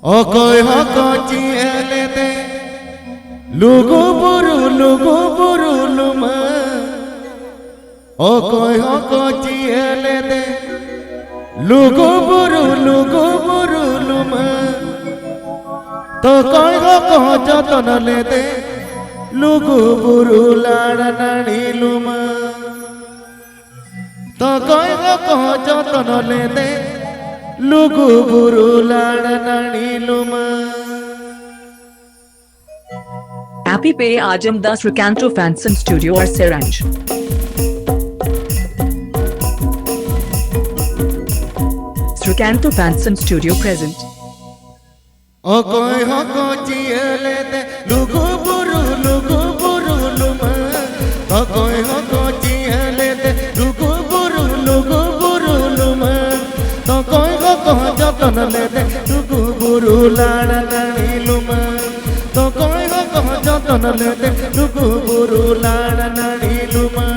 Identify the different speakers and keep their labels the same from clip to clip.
Speaker 1: Okoy hokochi elede lugu buru luma. Okoy hokochi elede lugu buru luma. To koy hoko joton lede lugu buru lada nani luma. To koy hoko joton lede lugu buru lada nani luma.
Speaker 2: Happy Pay Ajam Das Ricanto Fanson Studio or Seranj. Ricanto Fanson Studio present.
Speaker 1: Okoy hokochi elede lugu buru luma. Okoy hokochi elede lugu buru luma. Okoy hoko joton lede lugu buru lada nani luma. Okoy hoko joton lede lugu buru lada nani luma.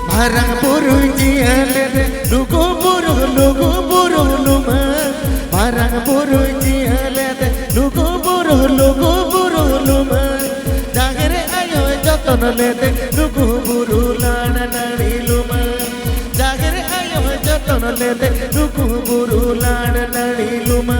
Speaker 1: Barang burung elede lugu buru luma. Barang burung elede lugu buru luma. Jagere ayo joton lede lugu buru lada nani luma. Jagere ayo joton lede lugu buru lada nani luma.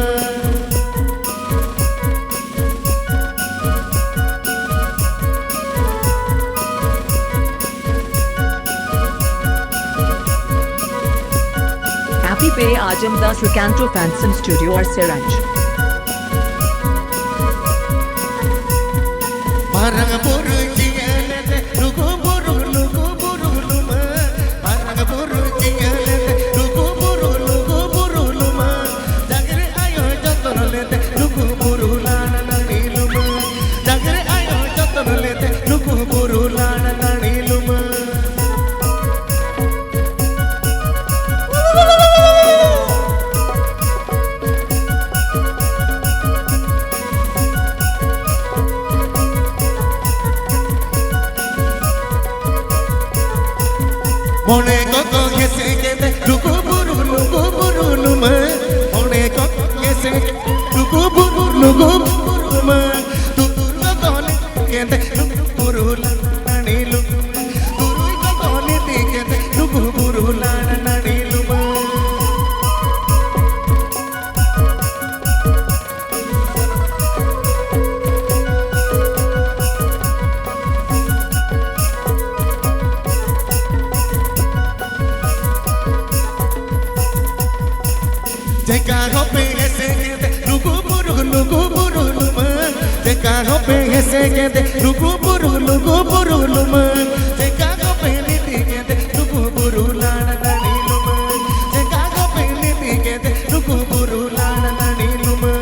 Speaker 2: Happy Pay Ajam Das Ricanto Fanson Studio or Seranj.
Speaker 1: Barang burung elede lugu buru luma. Barang burung elede lugu buru luma. Jagere ayo joton lede lugu buru lada nani luma. Jagere ayo joton lede lugu buru lada nani luma. Mone koko gese gede lugu buru luma. Mone koko gese lugu buru luma. Turui koko gede lugu buru lada nani luma. Turui koko gede lugu buru lada nani luma. Jeka hope ese gede lugu buru luma. Jeka hope ese gede lugu buru luma. Jeka hope niti gede lugu buru lada nani luma. Jeka hope niti gede lugu buru lada nani luma.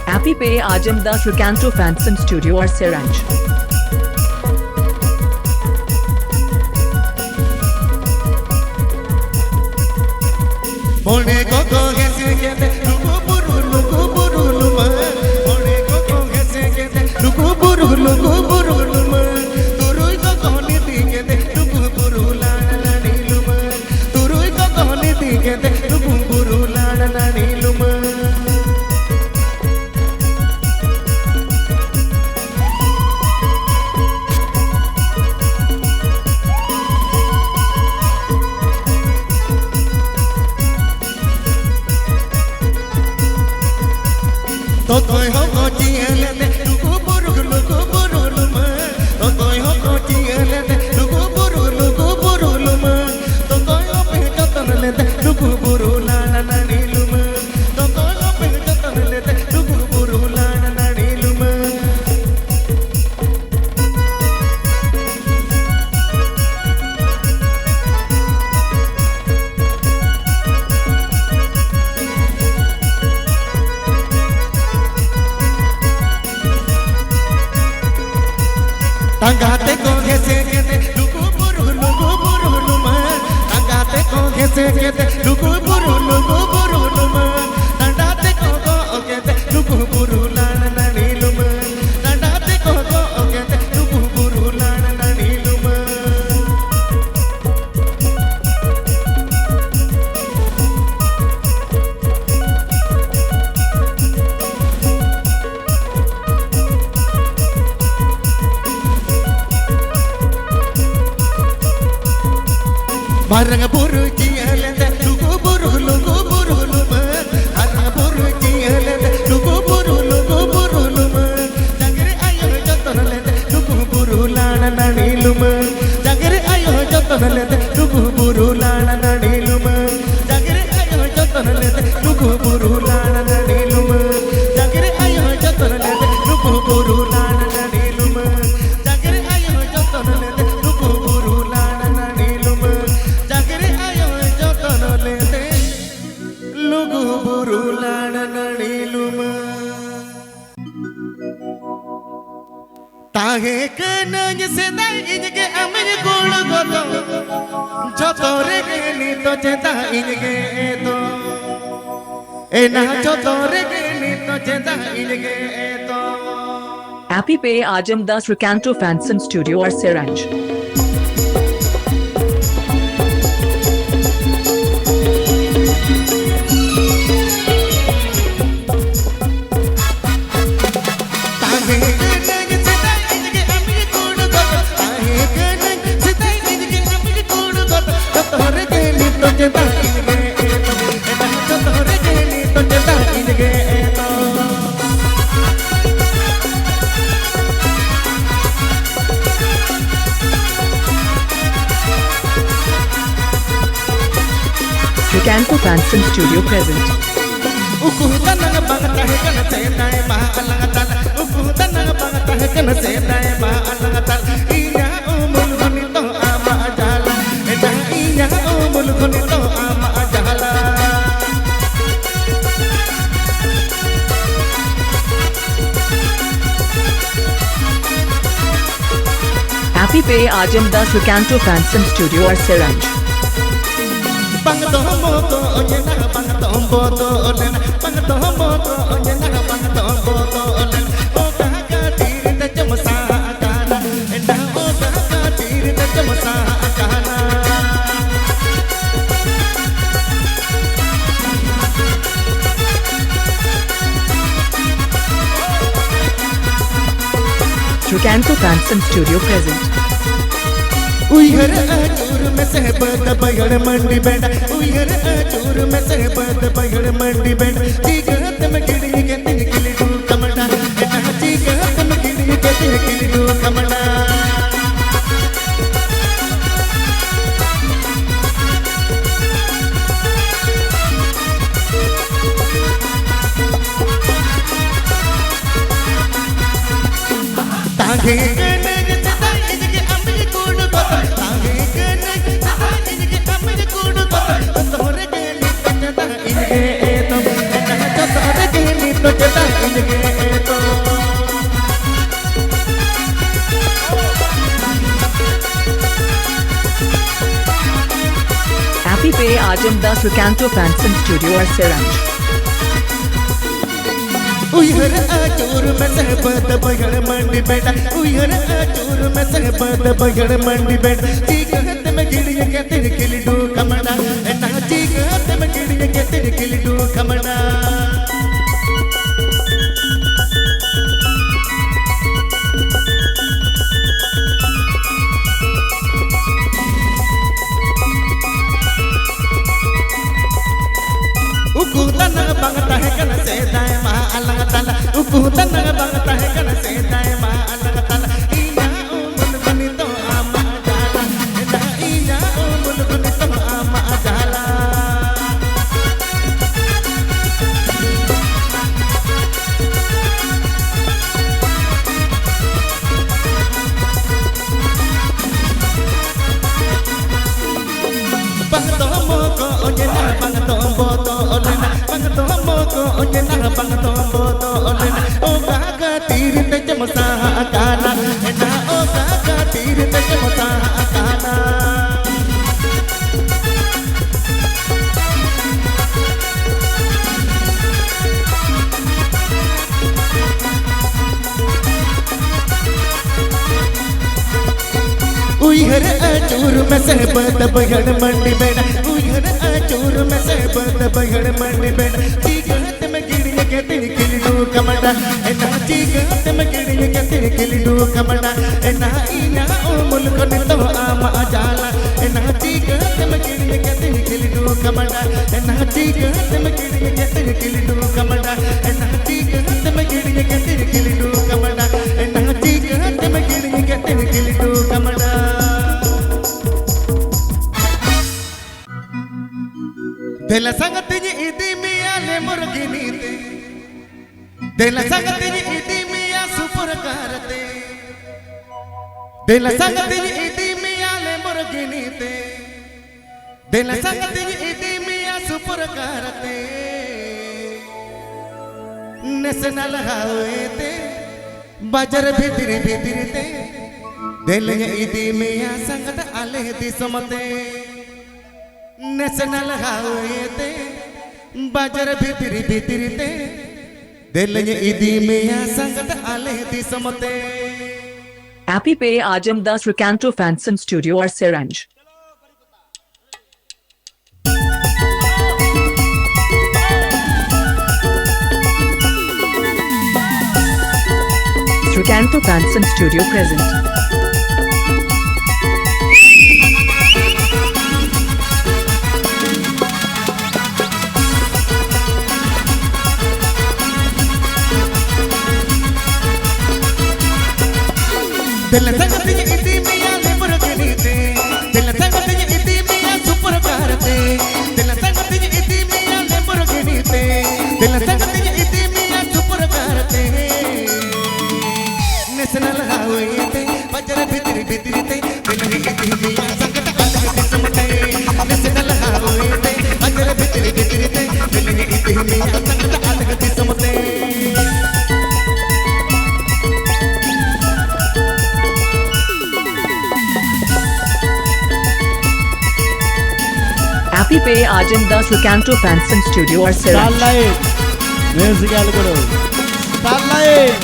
Speaker 2: Happy Pay Ajam Das Ricanto Fanson Studio or Seranj.
Speaker 1: Mone koko gese gede lugu buru luma. Mone koko gese gede lugu buru luma. Turui koko niti gede lugu buru lada nani luma. Turui koko niti gede lugu buru lada nani luma. Tangate ko gese kete lugu buru luma. Tangate ko gese kete lugu buru luma. Tangate ko gete lugu buru lana nani luma. Tangate ko gete lugu buru lana nani luma. Barang buru jialenda lugu buru luma. Barang buru jialenda lugu buru luma. Jagre ayo joton lende lugu buru lana nani luma. Jagre ayo joton lende lugu buru lana nani luma. Jagre ayo joton lende lugu buru lana nani luma. Jagre ayo joton lende lugu buru lana nani luma. Jagre ayo joton lende lugu buru lana nani luma. Jagre ayo joton lende lugu buru lana nani luma. Tahe kenanya sedai injeke amene kulu goto. Jotore geni to ceta injeke eto. Ena jotore geni to ceta injeke eto.
Speaker 2: Happy Pay Ajam Das Recanto Fanson Studio or Siranj. Recanto Fanson Studio present.
Speaker 1: Ukutan na bangat tahe kana sedai maalangatal. Ukutan na bangat tahe kana sedai maalangatal. Inya umul gunito ama ajala. Ena inya umul gunito ama ajala.
Speaker 2: Happy Pay Ajam Das Recanto Fanson Studio or Siranj.
Speaker 1: Pangatomboto onyena pangatomboto olena. Pangatomboto onyena pangatomboto olena. Oka katiri ta jamasa akana. Enda oka katiri ta jamasa akana.
Speaker 2: Recanto Fanson Studio present.
Speaker 1: उइहर आचूर में सहबत बगड़ मंडी band उइहर आचूर में सहबत बगड़ मंडी band चीकत में गिड़ी के तिन किली do कमड़ा एना चीकत में गिड़ी के तिन किली do कमड़ा तागे गने जता इनके अम्मी कोड बता तागे गने जता इनके अम्मी कोड बता तोरे गेली जता इनके तो एना तोरे गेली तो जता इनके तो
Speaker 2: Happy Pay Ajam Das Recanto Fanson Studio or Siranj.
Speaker 1: उइहर आचूर में सहबत बगड़ मंडी बैंड उइहर आचूर में सहबत बगड़ मंडी बैंड चीकत में गिड़ी के तिन किली डू कमड़ा एना चीकत में गिड़ी के तिन किली do Kamda ukutan na bangat tahe kana sedai maalangatal ukutan na bangat tahe kana sedai maalangatal inya umul gunito ama ajala ena inya umul gunito ama ajala Pangatombo ko onyena pangatombo to olena pangatombo ko onyena pangatombo to olena चूर में से बद बगड़ मंडी बेड़ा उयर चूर में से बद बगड़ मंडी बेड़ा चीगत में गिड़िया के तेरी किलडू कमड़ा एना चीगत में गिड़िया के तेरी किलडू कमड़ा एना इना ओ मुल्क ने तो आम जाला एना चीगत में गिड़िया के तेरी किलडू कमड़ा एना चीगत में गिड़िया के तेरी किलडू कमड़ा एना चीगत में गिड़िया के तेरी किलडू कमड़ा एना चीगत में गिड़िया के तेरी किलडू कमड़ा Dela sangatnya idi miale murgini te Dela sangatnya idi mia super karate Dela sangatnya idi miale murgini te Dela sangatnya idi mia super karate National highway te Bajar bhitri bhitri te Dela idi mia sangat ale di samate National highway te bajar bhitri bhitri te delye idi meya sangat ale di samate
Speaker 2: Happy Pay Ajamdas Recanto Fanson Studio or Seranj. Recanto Fanson Studio present.
Speaker 1: Dela sangatnya idi miya le murgini te Dela sangatnya idi miya super karate Dela sangatnya idi miya le murgini te Dela sangatnya idi miya super karate National highway te bajar bhitri bhitri te Dela idi miya sangat ale di samate National highway te bajar bhitri bhitri te Dela idi miya sangat ale di samate
Speaker 2: Happy Pay Ajamdas Recanto Fanson Studio or Seranj.
Speaker 3: Starlight musical guru Starlight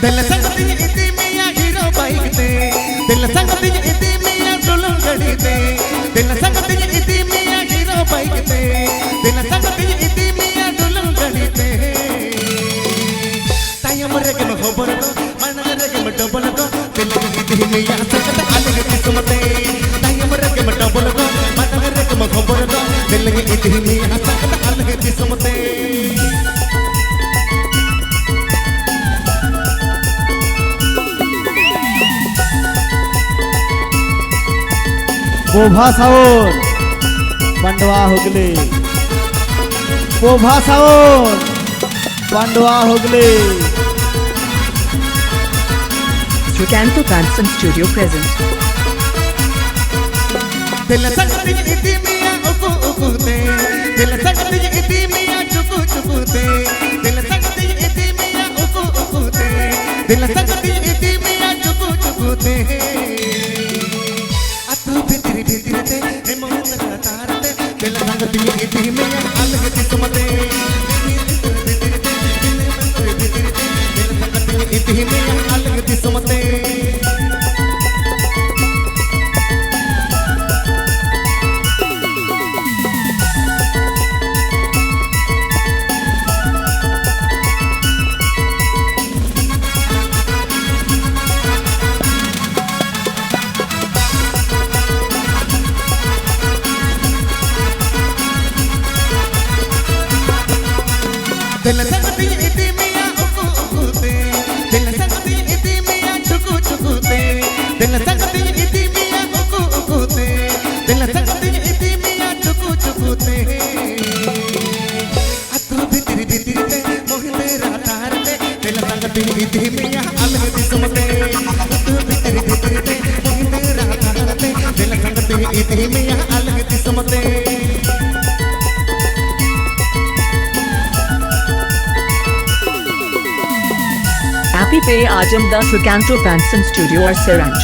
Speaker 1: Dela sangatnya idi miya hero bike te Dela sangatnya idi miya dulung gadi te Dela sangatnya idi miya hero bike te Dela sangatnya idi miya dulung gadi te Tayam rege me khobor ko mana rege me double ko Dela idi miya sangat ale di samate Tayam rege me double ko mana rege me khobor ko Dela idi miya sangat ale di samate
Speaker 3: पोभा साउन पंडवा हुगली पोभा साउन पंडवा Hooghly
Speaker 2: Recanto Fanson Studio present.
Speaker 1: Dela sangatnya idi miya uku uku te Dela sangatnya idi miya cuku cuku te Dela sangatnya idi miya uku uku te Dela sangatnya idi miya cuku cuku te Atu bhitri bhitri te emoh tar te Dela sangatnya idi miya alag di samate Bhitri te Dela sangatnya idi miya alag di samate Dela sangatnya idi miya uku uku te Dela sangatnya idi miya cuku cuku te Dela sangatnya idi miya uku uku te Dela sangatnya idi miya cuku cuku te Atu bhitri bhitri te mohte ratar te Dela sangatnya idi miya alag di samate Atu bhitri bhitri te mohte ratar te Dela sangatnya idi miya alag di samate
Speaker 2: Happy Pay Ajamdas Recanto Fanson Studio or Seranj.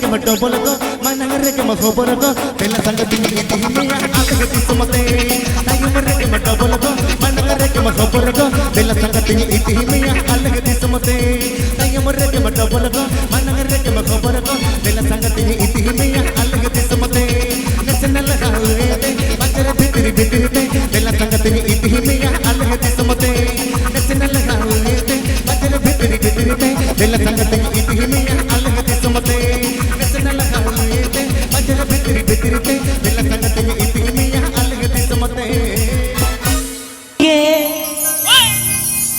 Speaker 1: के मैं double को मनंगरे के मैं खबर को बेला संगत में इति में अलग किस्मते तायमरे के मैं डबल को मनंगरे के मैं खबर को बेला संगत में इति में अलग किस्मते तायमरे के मैं डबल को मनंगरे के मैं खबर को बेला संगत में इति में अलग किस्मते नचन लगाए ते बजर भीतर भीतर ते बेला संगत में इति में अलग किस्मते नचन लगाए ते बजर भीतर भीतर ते बेला संगत में इति में अलग किस्मते नचन लगाए ते बजर भीतर भीतर ते बेला संगत में इति में अलग किस्मते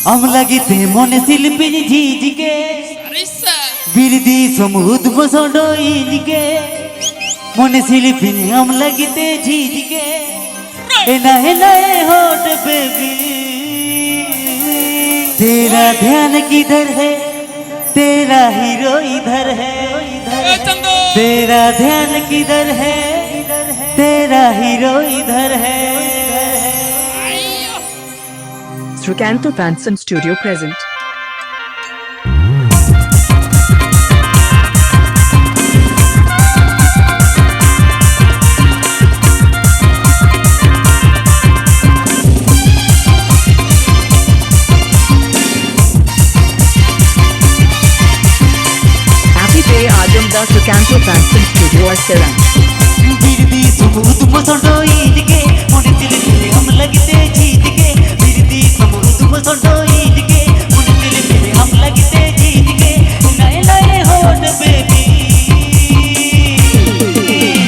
Speaker 4: हम लगिते मन शिल्पी झीझके बिरदी समुद बसोडोइनके मन शिल्पी हम लगिते झीझके नए होट बेबी तेरा ध्यान किधर है तेरा हीरो इधर है तेरा ध्यान किधर है तेरा हीरो इधर है
Speaker 2: Srikanto Fanson Studio present. Happy Day Ajamda Srikanto Fanson Studio at Serang.
Speaker 4: Birdi समुद बसोडोइनके मन शिल्पी हम लगिते झीझके बिरदी समुद बसोडोइनके मन शिल्पी हम लगिते झीझके नए होट बेबी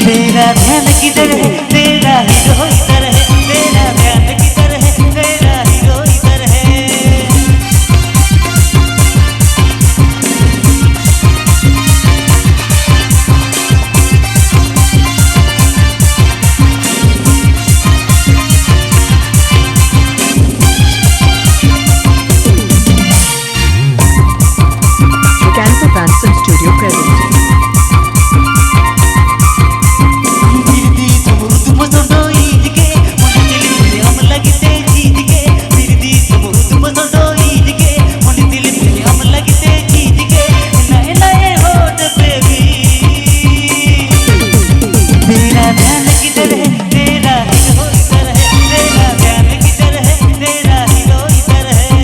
Speaker 4: तेरा ध्यान किधर है तेरा हीरो इधर है तेरा ध्यान किधर है तेरा हीरो इधर है
Speaker 2: Srikanto Fanson Studio present.
Speaker 4: Birdi समुद बसोडोइनके मन शिल्पी हम लगिते झीझके बिरदी समुद बसोडोइनके मन शिल्पी हम लगिते झीझके नए होट बेबी तेरा ध्यान किधर है तेरा हीरो इधर है तेरा ध्यान किधर है तेरा हीरो इधर है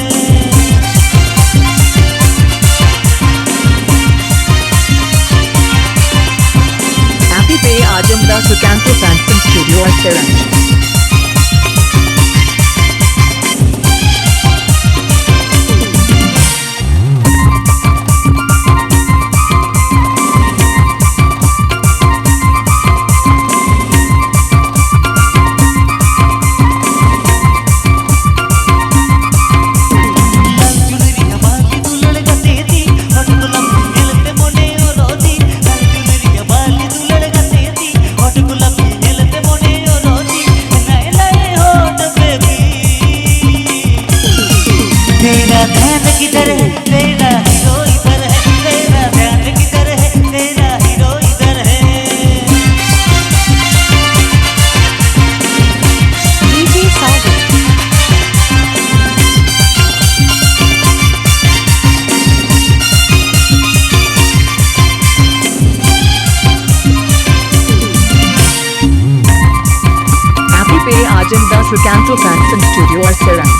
Speaker 2: Happy Day Ajamda Srikanto Fanson Studio at Serang.
Speaker 4: चुनरिया बाली दुलड़ गसेती हटगुलाब नेलते मोने ओरोदी चुनरिया बाली दुलड़ गसेती हटगुलाब नेलते मोने ओरोदी नए होट बेबी तेरा ध्यान किधर है तेरा हीरो इधर है तेरा ध्यान किधर है तेरा हीरो इधर है
Speaker 2: DJ Sagar. Happy Day Ajamda Srikanto Fanson Studio at Serang.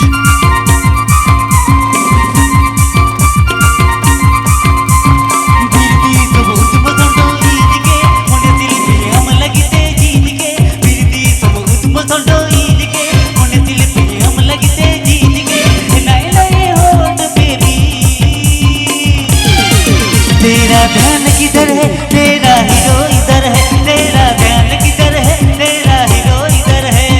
Speaker 4: Birdi समुद बसोडोइनके मन शिल्पी हम लगिते झीझके बिरदी समुद बसोडोइनके मन शिल्पी हम लगिते झीझके नए होट बेबी तेरा ध्यान किधर है तेरा हीरो इधर है तेरा ध्यान किधर है तेरा हीरो इधर है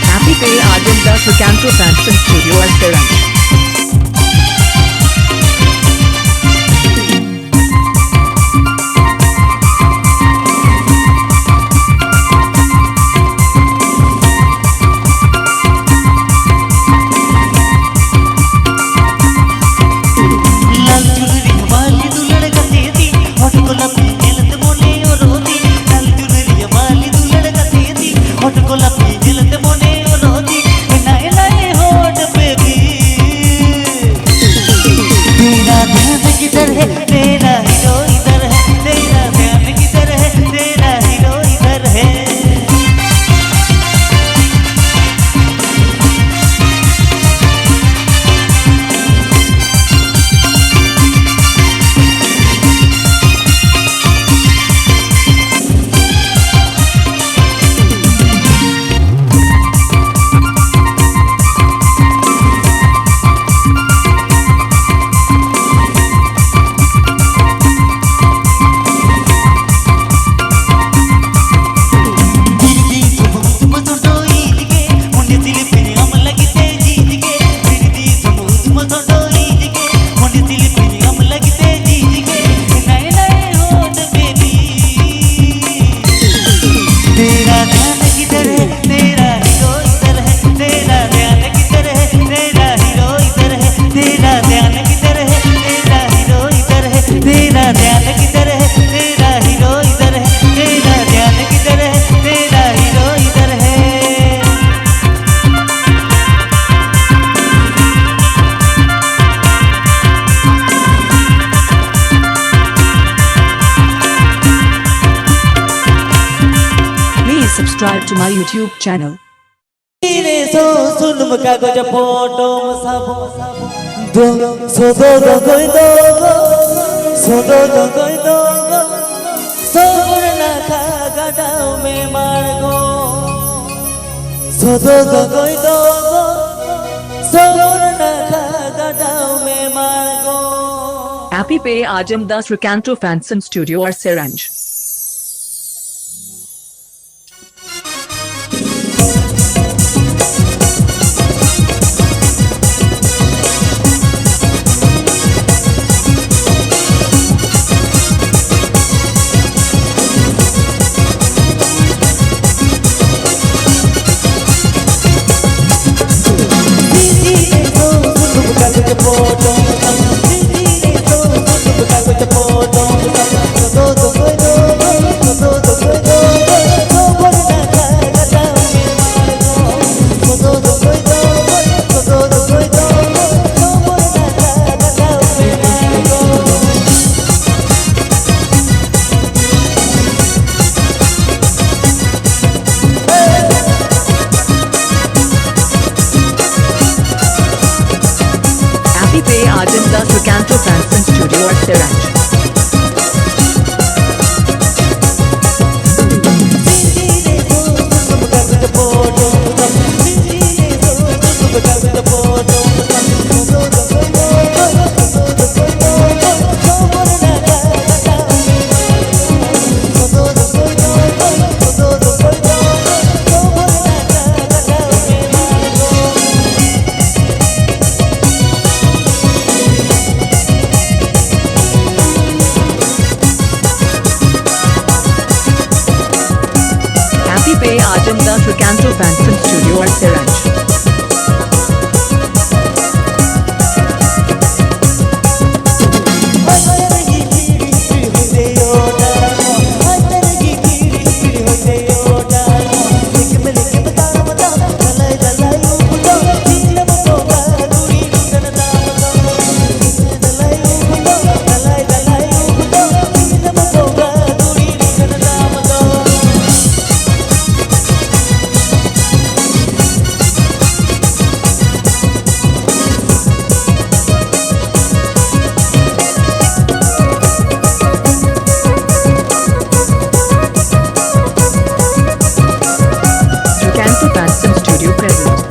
Speaker 2: Happy Day Ajamda Srikanto Fanson Studio at Serang.
Speaker 4: लाल चुनरिया बाली दुलड़ गसेती हटगुलाब नेलते मोने ओरोदी लाल चुनरिया बाली दुलड़ गसेती हटगुलाब नेलते मोने ओरोदी
Speaker 2: subscribe to my YouTube channel.
Speaker 4: रे सो सुन कागज फोटो साबो दो सो दो दो कोई दो सो दो दो कोई दो सोर ना खा गडाओ में मार गो सो दो दो कोई दो सोर ना खा गडाओ में मार गो
Speaker 2: Happy Pay Ajamdas Recanto Fanson Studio or Seranj. Happy Pay Ajamdas Recanto Fanson Studio or Seranj. Happy Pay Ajamdas Recanto Fanson Studio or Seranj. Recanto Fanson Studio present.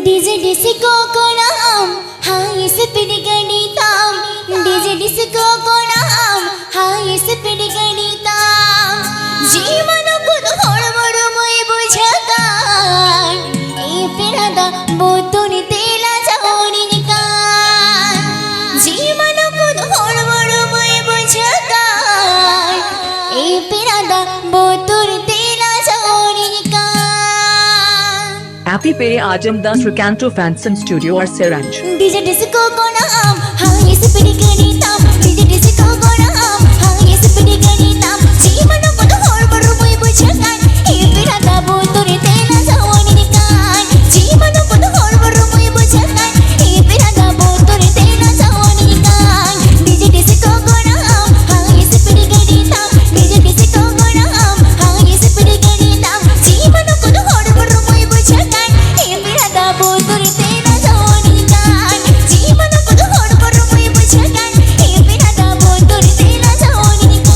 Speaker 5: DJ disco कोना कोणाम हाय स्पीड गणिताम DJ disco कोणाम high speed गणिताम जीवन कुद हड़बड़ মই बुझकान ए पिरादा बोतुन तेला जाऊनी निकान जीवन कुद हड़बड़ মই बुझकान ए पिरादा बोतुन तेला जाऊनी निकान
Speaker 2: Happy Pay Ajamdas Recanto Fanson Studio or Seranj.
Speaker 5: DJ disco कोणाम हाय स्पीड गणिताम डीजे डिस्को कोणाम हाय स्पीड गणिताम जीवन कुद हड़बड़ মই बुझकान ए पिरादा बोतुन तेला जाऊनी निकान जीवन कुद हड़बड़ মই बुझकान ए पिरादा बोतुन तेला जाऊनी निकान डीजे डिस्को कोणाम हाय स्पीड गणिताम डीजे डिस्को कोणाम हाय स्पीड गणिताम जीवन कुद हड़बड़ মই बुझकान ए पिरादा बोतुन तेला जाऊनी निकान जीवन कुद हड़बड़ মই बुझकान ए पिरादा बोतुन तेला जाऊनी निकान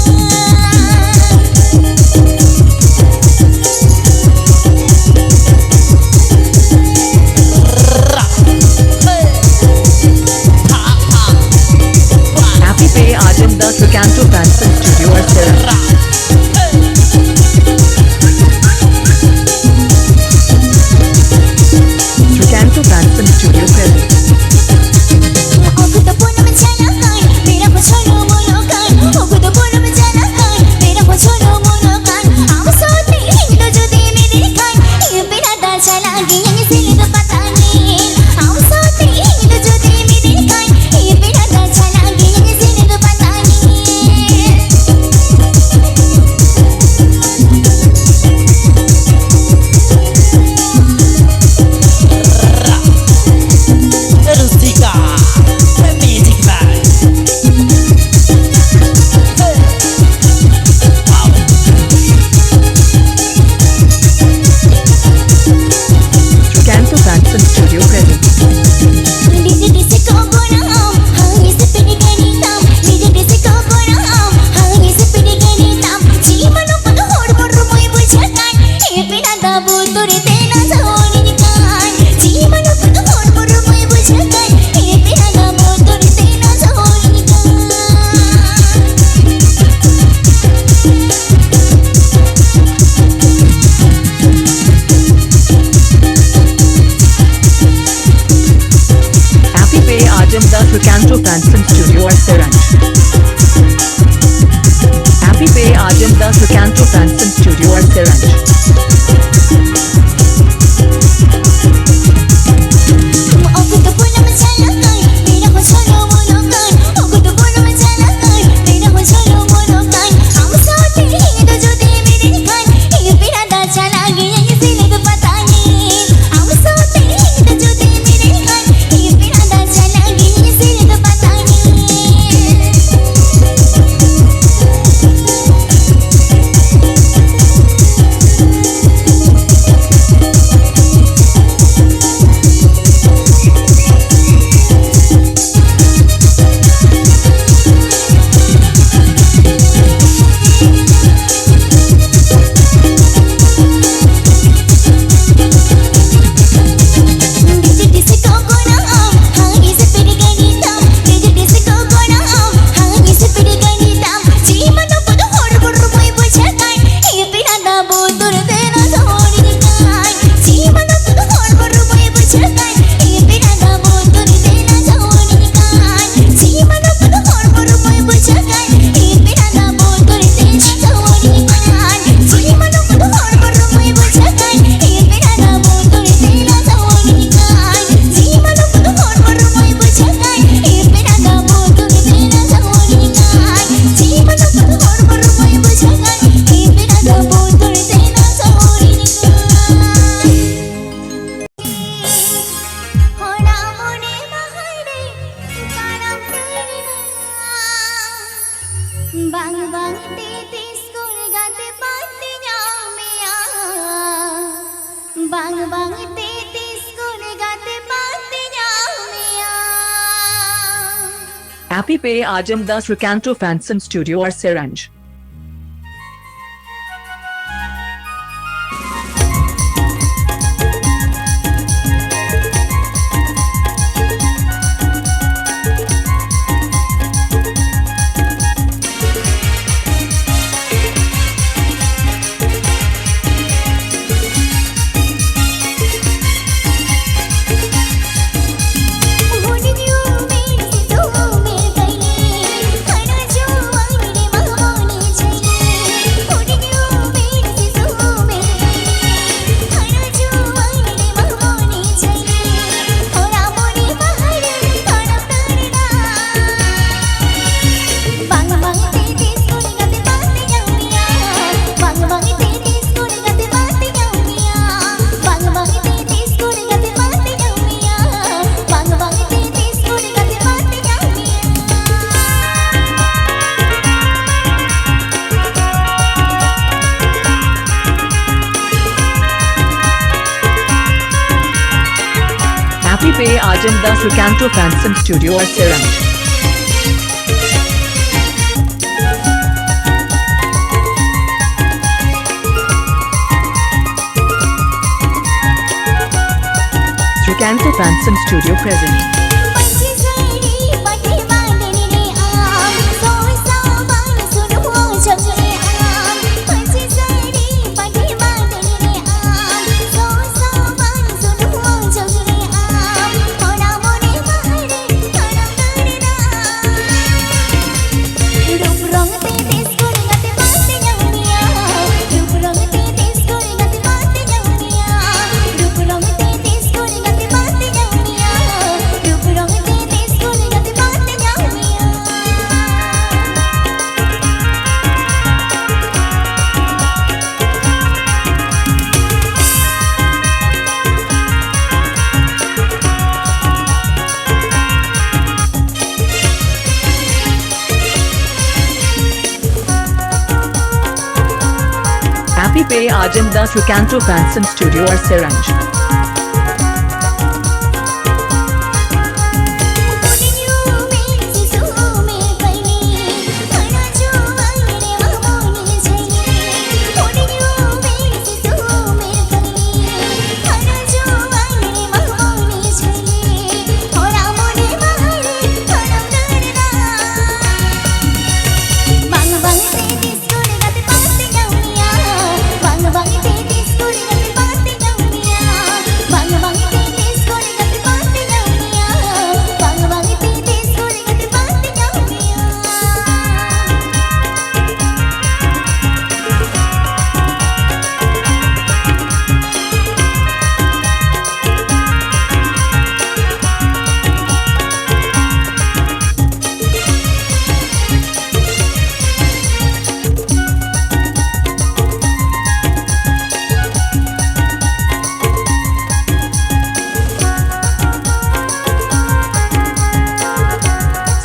Speaker 2: Happy Pay Ajamdas Recanto Fanson Studio or Seranj. Recanto Fanson Studio present.
Speaker 5: aku to punam jalakan mera ko cholo molokan aku to punam jalakan mera ko cholo molokan am sote hindo jodi mere khan ye pirada chalagi ye sile to pata nahi am sote hindo jodi mere khan ye pirada chalagi ye sile to pata nahi
Speaker 4: Rustica Magic Man
Speaker 2: Recanto Fanson Studio present.
Speaker 5: DJ disco कोणाम high speed गणिताम DJ disco कोणाम high speed गणिताम जीवन कुद हड़बड़ মই बुझकान ए पिरादा बोतुन तेला जाऊनी निकान जीवन कुद हड़बड़ মই बुझकान ए पिरादा बोतुन तेला जाऊनी निकान
Speaker 2: Happy Pay Ajamdas Recanto Fanson Studio or Seranj. Happy Pay Ajamdas Recanto Fanson Studio or Seranj.
Speaker 5: aku to punam jalakan mera ko cholo molokan aku to punam jalakan mera ko cholo molokan am sote hindo jodi mere khan ye pirada chalagi ye sile to pata nahi am sote hindo jodi mere khan ye pirada chalagi ye sile to pata nahi DJ disco कोणाम high speed गणिताम DJ disco कोणाम high speed गणिताम जीवन कुद हड़बड़ মই बुझकान ए पिरादा बोतुन तेला जाऊनी निकान जीवन कुद हड़बड़ মই बुझकान ए पिरादा बोतुन तेला जाऊनी निकान जीवन कुद हड़बड़ মই बुझकान ए पिरादा बोतुन तेला जाऊनी निकान जीवन कुद हड़बड़ মই बुझकान ए पिरादा बोतुन तेला जाऊनी निकान जीवन कुद हड़बड़ মই बुझकान ए पिरादा बोतुन तेला जाऊनी निकान जीवन कुद हड़बड़ মই बुझकान ए पिरादा बोतुन तेला जाऊनी निकान होना मोने महारे कानाम तेरा बांग बांग ते स्कूल गाते पाते जाओ मिया बांग बांग ते स्कूल गाते पाते जाओ मिया
Speaker 2: Happy Pay Ajamdas Recanto Fanson Studio or Seranj. Pay Ajamdas Recanto Fanson Studio or Siranj. Recanto Fanson Studio present.
Speaker 5: पंछी साड़ी पटे बांधने रे आम सोसा बान सुनो जगरे आम पंछी साड़ी पटे बांधने रे आम सोसा बान सुनो जगरे आम मोरा मोरे महरे तोरा करना रूप रंग ते देश को गते बाते जानिया रूप रंग ते देश को गते बाते जानिया रूप रंग ते देश को गते बाते जानिया रूप रंग ते देश को गते बाते जानिया
Speaker 2: Happy Pay Ajamdas Recanto Fanson Studio or Siranj.
Speaker 5: पुनियो में सिसु में पनी खाना जो वांगरे मामोनी जई पुनियो में सिसु में पनी खाना जो वांगरे मामोनी जई थोड़ा मोने महरे थोड़ा करना बांग बांग ते डिस्को गते पाते जानिया बांग बांग ते डिस्को गते पाते जानिया बांग बांग ते डिस्को गते पाते जानिया बांग बांग ते डिस्को गते पाते जानिया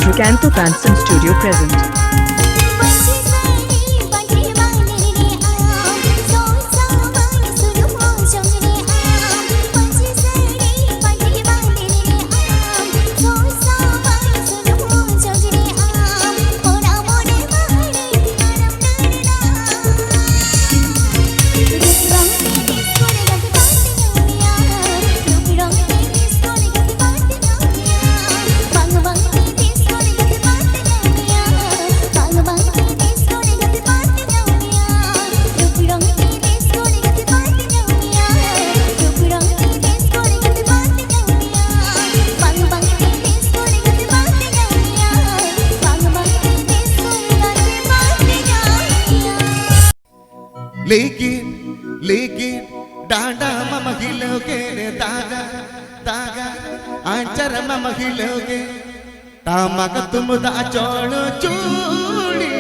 Speaker 2: Recanto Fanson Studio present.
Speaker 5: पंछी साड़ी पटे बांधने रे आम सोसा बान सुनो जगरे आम पंछी साड़ी पटे बांधने रे आम सोसा बान सुनो जगरे आम मोरा मोरे महरे आराम करना रूप रंग ते डिस्को गते बाते जानिया रूप रंग ते डिस्को गते बाते जानिया बांग बांग ते डिस्को गते बाते जानिया बांग बांग ते डिस्को गते बाते जानिया रूप रंग ते डिस्को गते बाते जानिया रूप रंग ते डिस्को गते बाते जानिया बांग बांग ते डिस्को गते बाते जानिया बांग बांग ते डिस्को गते बाते जानिया
Speaker 1: लेकिन डांडा मम हिलोगे रे दागा दागा आंचर मम हिलोगे तामक तुम दा चोड़ चूड़ी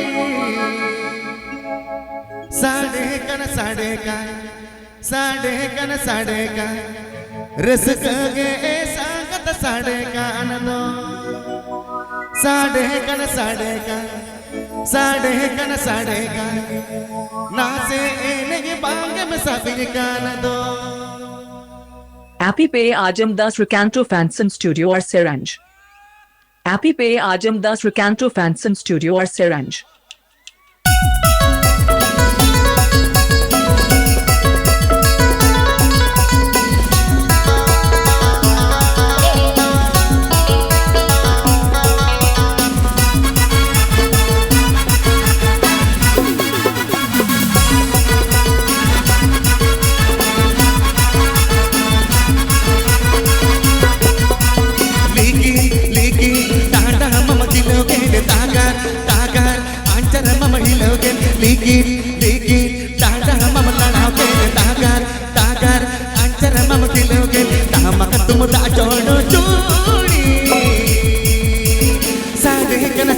Speaker 1: साढ़े कन साढ़े का रस गे सांगत साढ़े कान दो साढ़े का नाचे एने बांगे में सबिन कान दो
Speaker 2: Happy Pay Ajamdas Recanto Fanson Studio or Siranj. Happy Pay Ajamdas Recanto Fanson Studio or Siranj.
Speaker 1: लेकिन डांडा मम हिलोगे रे तागर आंचर मम हिलोगे लेकिन डांडा मम लड़ाओगे रे तागर आंचर मम हिलोगे तामक तुम दा जोड़ो चूड़ी साढ़े कन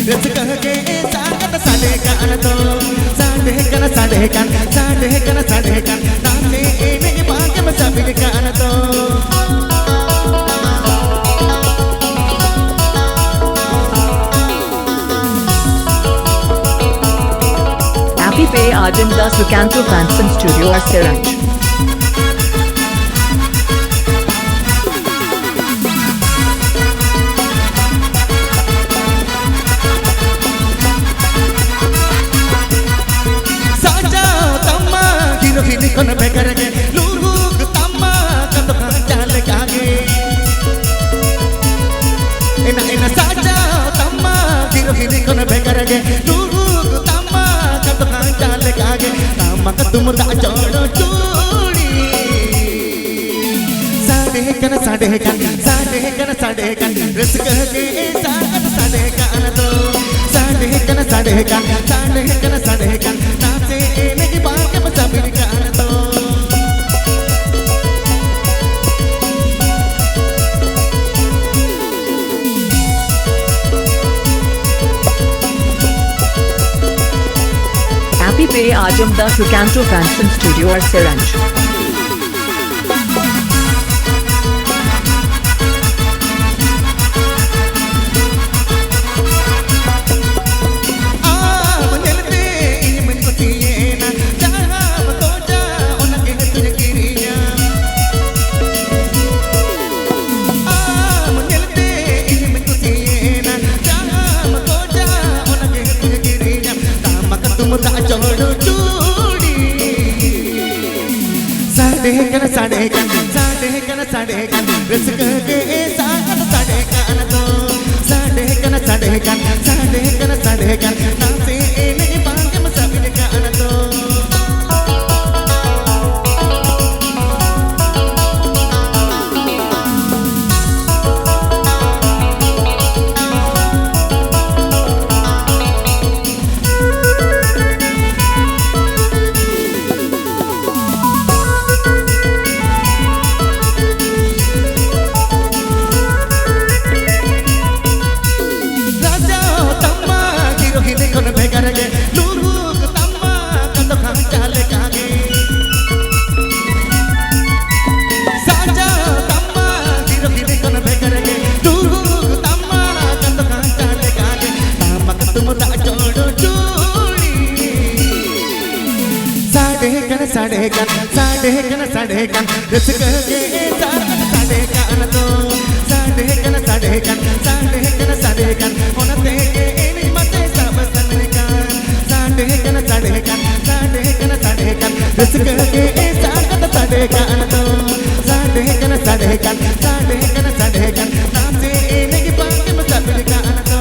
Speaker 1: रस गे सांगत साढ़े कान दो साढ़े कन नाचे एने बांगे में सबिन कान दो
Speaker 2: Happy Pay Ajamdas Recanto Fanson Studio or Siranj.
Speaker 1: kon begarage lugug tamma kando chale kage ena saja tamma girohini kon begarage lugug tamma kando chale kage tamma tum da jodo chudi sade kan risk ke saat sade kan to sade kan naase nahi baake masabir kan to
Speaker 2: Happy Pay Ajamda Srikanto Fanson Studio or Seranj.
Speaker 1: sade kan risk ke saat sade kan to sade kan naase nahi baake masabir kan to sade kan risk ke saat sade kan to sade kan honate ini mate sab sanne kan sade kan risk ke saat sade kan to sade kan naase nahi baake masabir kan to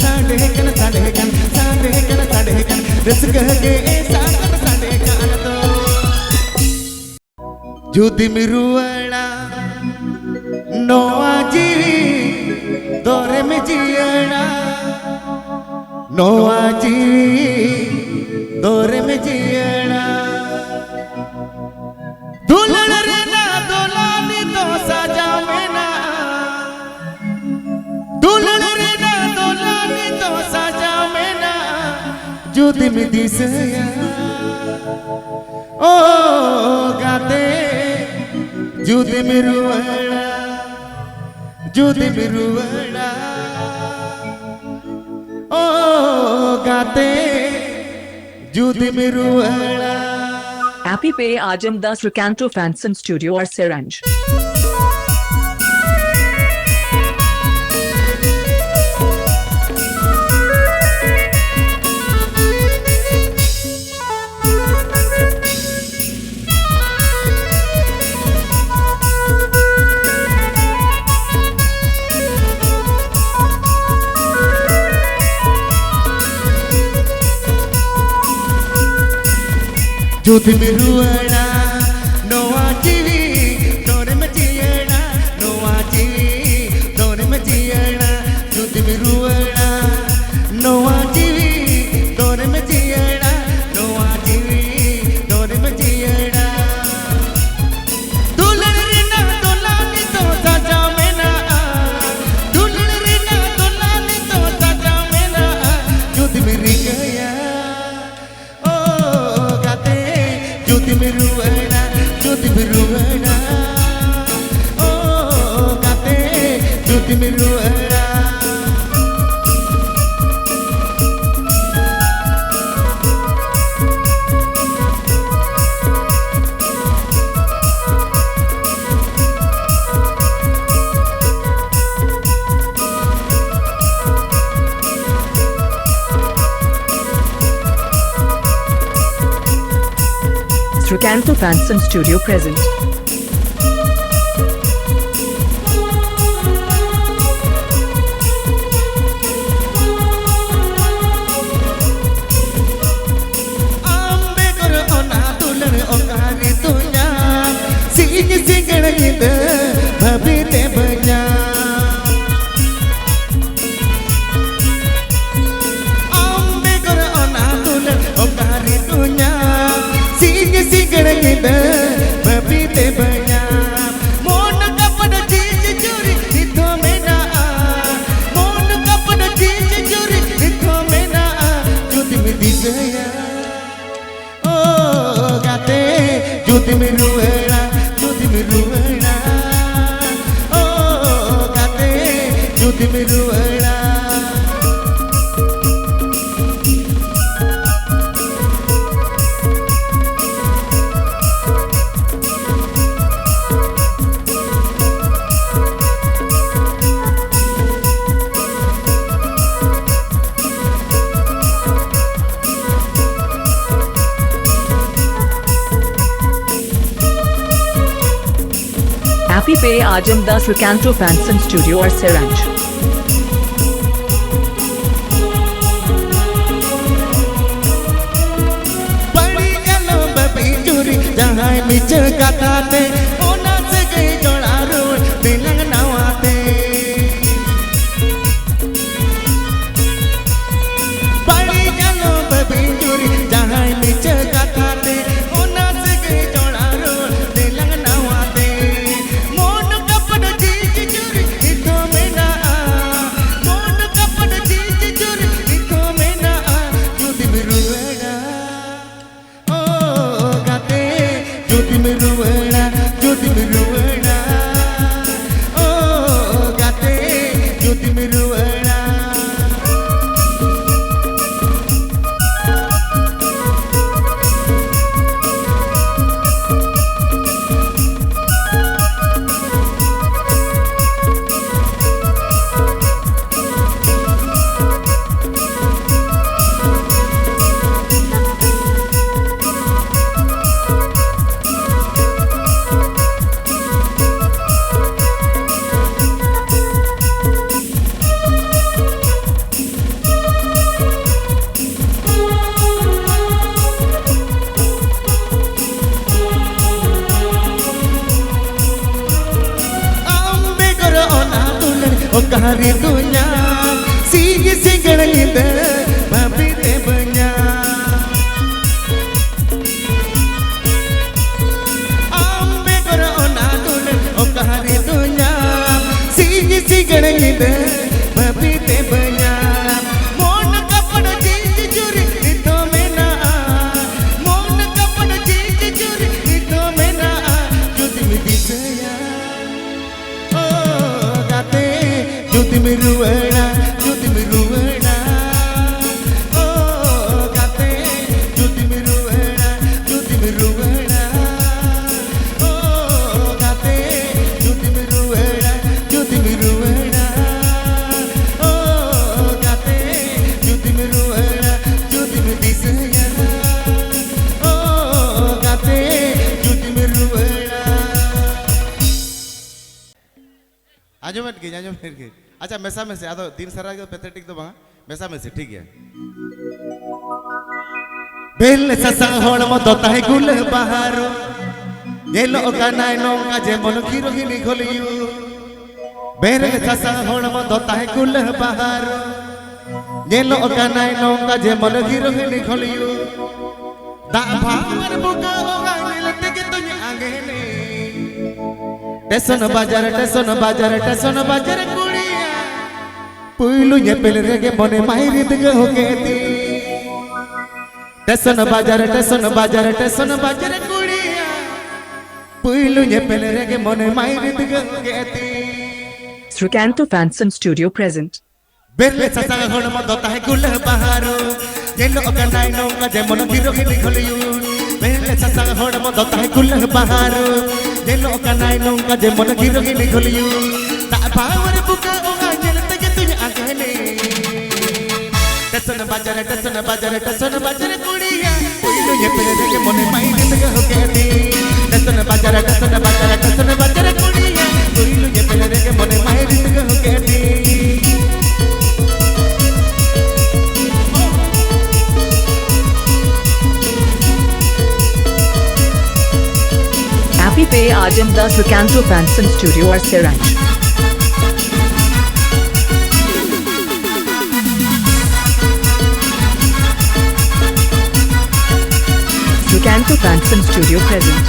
Speaker 1: sade kan risk ke saat sade kan to Judi miruala no aji dore me jiyana no aji dore me jiyana dulan re na dolani to sajamena dulan re na dolani to sajamena judi mi disaya oh gate judi miruala oh gate judi miruala
Speaker 2: Happy Pay Ajamda Srikanto Fanson Studio or Seranj.
Speaker 1: Judi miruala no aji dore me jiyana no aji dore me jiyana Judi miruala no aji dore me jiyana no aji dore me jiyana dulan rina dolani to sajamena dulan rina dolani to sajamena Judi mirigaya Judi miruana oh kate judi miruana
Speaker 2: Srikanto Fanson Studio present.
Speaker 1: Ambe kor ona tulen okari tunya sing singar inde bhabite banya Ambe kor ona tulen okari tunya sing singar inde bhabite banya mon kapada chij churi itho mena mon kapada chij churi itho mena jodi me disaya Jodi miruela, oh kate, jodi miruela.
Speaker 2: Happy Pay Ajam Das Srikanto Fanson Studio or Seranj.
Speaker 1: Padi jalo babi juri, jahai mich katate, ona se gay jolaru, bilang nawate. Padi jalo babi juri, jahai mich katate, ona se gay jolaru, bilang nawate. Mon kapada chij churi, itho mena, mon kapada chij churi, itho mena, jodi miruela. Oh kate, jodi miruela, jodi miruela. Oh kate, jodi miruela. Ambe kor ona tulen okari dunya sing singar inde bhabite banya Ambe kor ona tulen okari dunya sing singar inde bhabite banya mon kapada chij churi itho mena mon kapada chij churi itho mena jodi me disaya Oh kate jodi miruela Oh kate jodi miruela Oh kate jodi miruela Oh kate jodi miruela jodi me disaya Oh kate jodi miruela आजमत के अच्छा मेसा में से आदो दिन सारा के pathetic तो बांगा मेसा में से ठीक है बेल ससा होड़ मो दोता है गुल बहारो ये लो का नाय नो का जे मन खीरो ही निखलियो बेल ससा होड़ मो दोता है गुल बहारो ये लो का नाय नो का जे मन खीरो ही निखलियो दा भावर बुका होगा मिलते के तुझे आगे ने टेसन बाजार कुड़िया पुइलु ñepel rege mone mairi dege hoketi टेसन बाजार कुड़िया पुइलु ñepel rege mone mairi dege hoketi
Speaker 2: Srikanto Fanson Studio present.
Speaker 1: Berle sasa hol mo dota hai gul baharo yelo okanai no ka jemon giro hini kholiyu Berle sasa hol mo dota hai gul baharo yelo okanai no ka jemon giro hini kholiyu ta power buka oga jelte ke tuj agane टेसन बाजार कुड़िया पुइलु ñepel rege mone mairi dege hoketi
Speaker 2: Happy Pay Ajamdas Recanto Fanson Studio or Seranj. Recanto Fanson Studio present.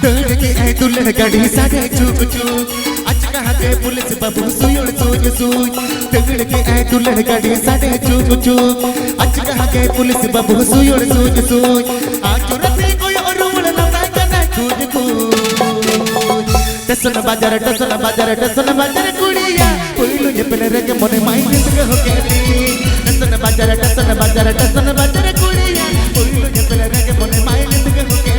Speaker 1: दौड़ के आए दुल्हन गाड़ी साढ़े चूक चूक आज कहाँ के पुलिस बाबू सुई सूझ सूझ दौड़ के आए दुल्हन गाड़ी साढ़े चूक चूक आज कहाँ के पुलिस बाबू सुई सूझ सूझ आज रात कोई और उड़ ना करना कूद कूद टसन बाजार कुड़िया कोई जे पहले रे के मने माई गीत हो के टसन बाजार कुड़िया कोई जे पहले रे के मने माई गीत हो के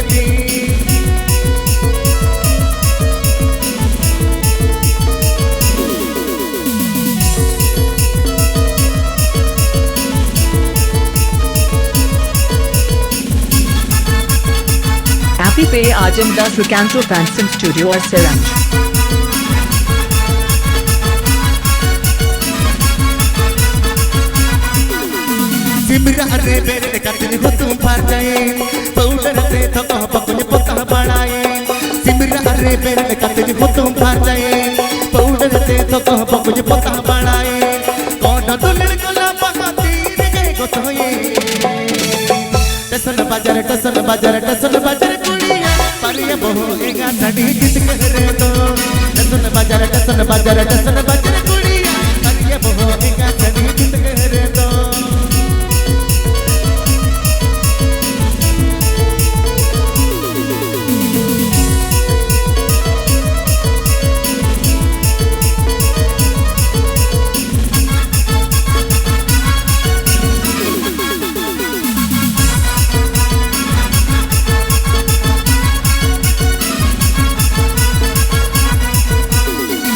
Speaker 2: Happy Pay Ajamdas Recanto Fanson Studio or Seranj.
Speaker 1: Simra रे बेरे कतनी हो तुम फार जाए पाउडर से थका पकुने पोता बनाए सिमरा रे बेरे कतनी हो तुम फार जाए पाउडर से थका पकुने पोता बनाए कौन दुल्हन कला पकाती रे गोतोए टसन बाजार कुड़िया पारिया बहो एगा साड़ी गीत करे तो टसन बाजार कुड़िया पारिया बहो एगा साड़ी गीत करे तो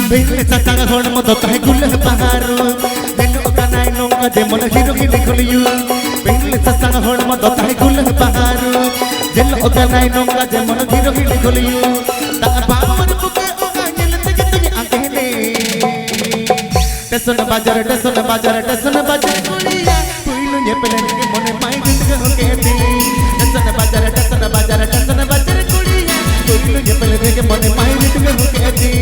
Speaker 1: बेले ततांग होण मतो काहे गुल्ले पहारू बेलो कनाय नोंगा दे मन हिरो हिरो खोलियू बेले ततांग होण मतो काहे गुल्ले पहारू बेलो कनाय नोंगा दे मन हिरो हिरो खोलियू ता बावर पुके ओगा जेलते जते आंगेले टसन बाजार कुड़िया कोइलो ये पले के मने माई गीत हो के दी टसन बाजार कुड़िया कोइलो ये पले के मने माई गीत हो के दी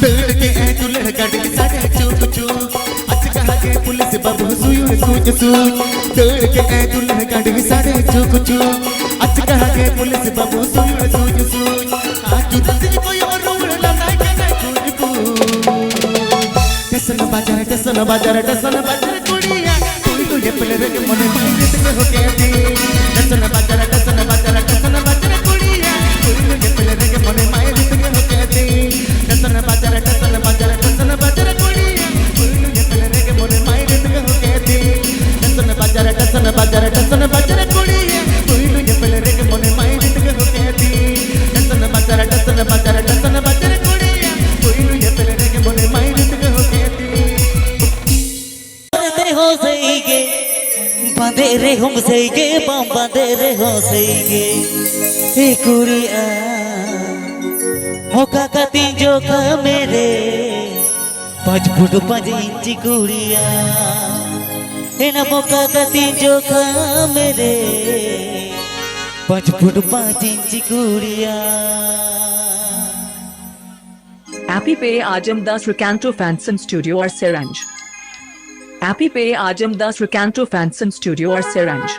Speaker 1: दौड़ के आए दुल्हन गाड़ी साढ़े चूक चूक आज कहाँ के पुलिस बाबू सुई सूझ सूझ दौड़ के आए दुल्हन गाड़ी साढ़े चूक चूक आज कहाँ के पुलिस बाबू सुई सूझ सूझ आज रात कोई और उड़ ना करना कूद कूद टसन बाजार कुड़िया कोई तो ये पहले रे के मने माई गीत हो के दी टसन बाजार कुड़िया कोई तो ये पहले रे के मने माई गीत हो के दी टसन बाजार कुड़िया कोई तो ये पहले रे के मने माई गीत हो के दी टसन बाजार कुड़िया कोई तो ये पहले रे के मने माई गीत हो के दी टसन बाजार कुड़िया कोई तो ये पहले रे के मने माई गीत हो के दी
Speaker 4: हो सही गे बांधे रे हम सही गे बांधे रे हो सही गे हे कुड़िया मौका का तीजो का मेरे 5 फुट 5 इंच कुड़िया हे ना मौका का तीजो का मेरे 5 फुट 5 इंच कुड़िया
Speaker 2: Happy Pay Ajamdas Recanto Fanson Studio or Seranj. Happy Pay Ajamdas Recanto Fanson Studio or Seranj.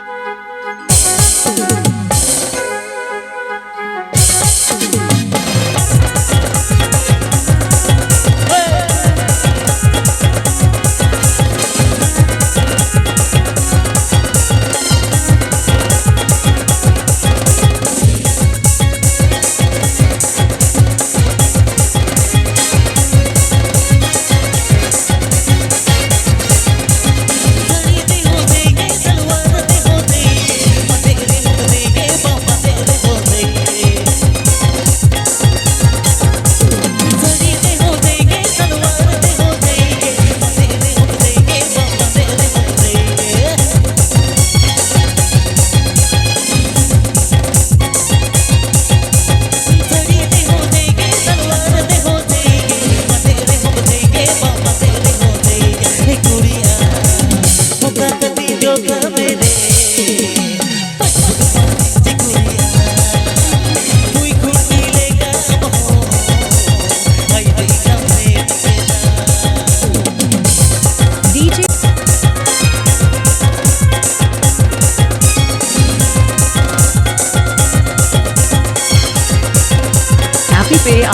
Speaker 4: सलवार दे होते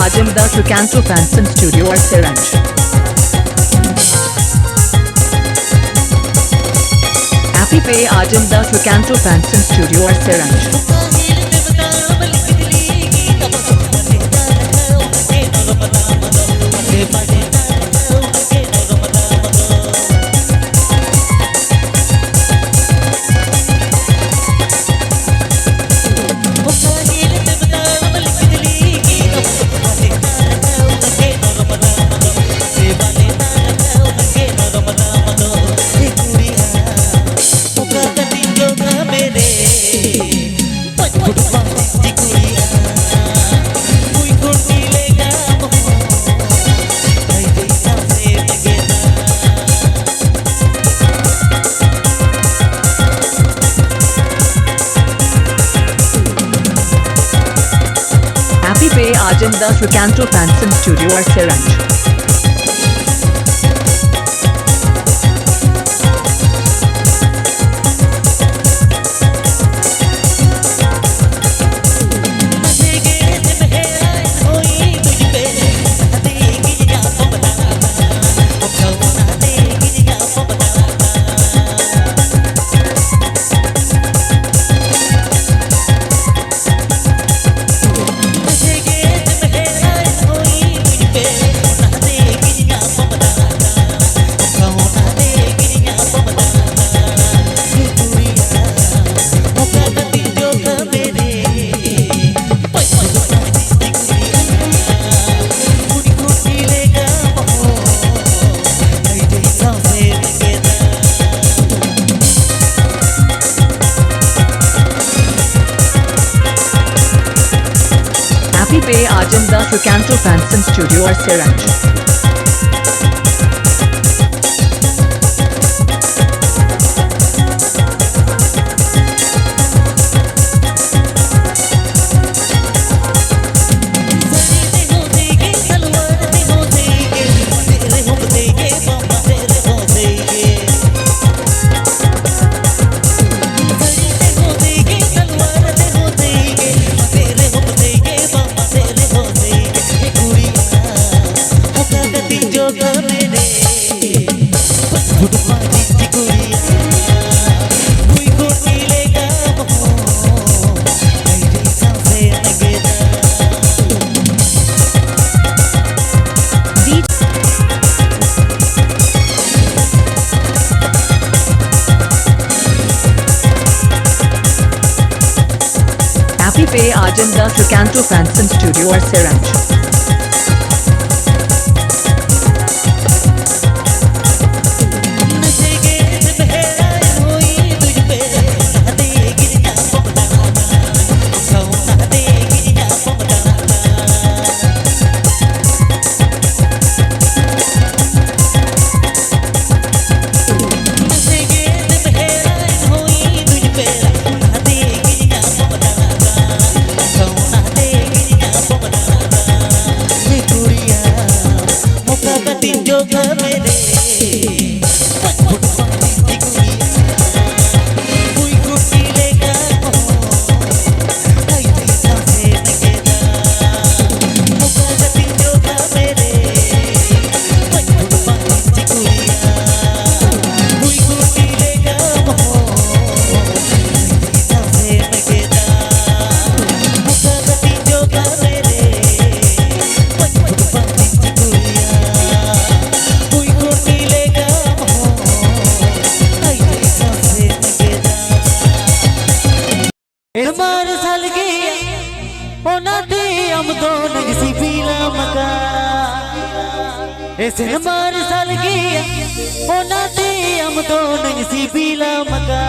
Speaker 2: Ajamdas Recanto Fanson Studio or Seranj. Happy Pay Ajamdas Recanto Fanson Studio or Seranj. Happy Pay Ajamdas Recanto Fanson Studio or Seranj. Happy Pay Ajamdas Recanto Fanson Studio or Seranj. Happy Pay Ajamdas Recanto Fanson Studio or Seranj.
Speaker 4: इरमार साल गया ओना दे हम दोनों किसी पीला मका ऐसे इरमार साल गया ओना दे हम दोनों किसी पीला मका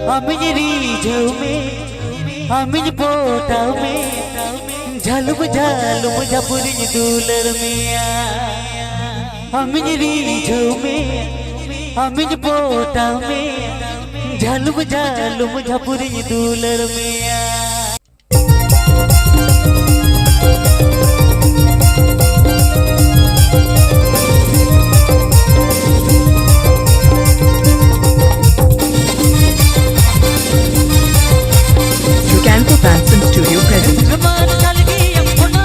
Speaker 4: हम जरी जाऊ में हम पोटा में झलुम झलुम झपुरी दूलर मिया हम जरी जाऊ में हम पोटा में झलुम झलुम झपुरी दूलर मिया
Speaker 2: Recanto Fanson Studio present.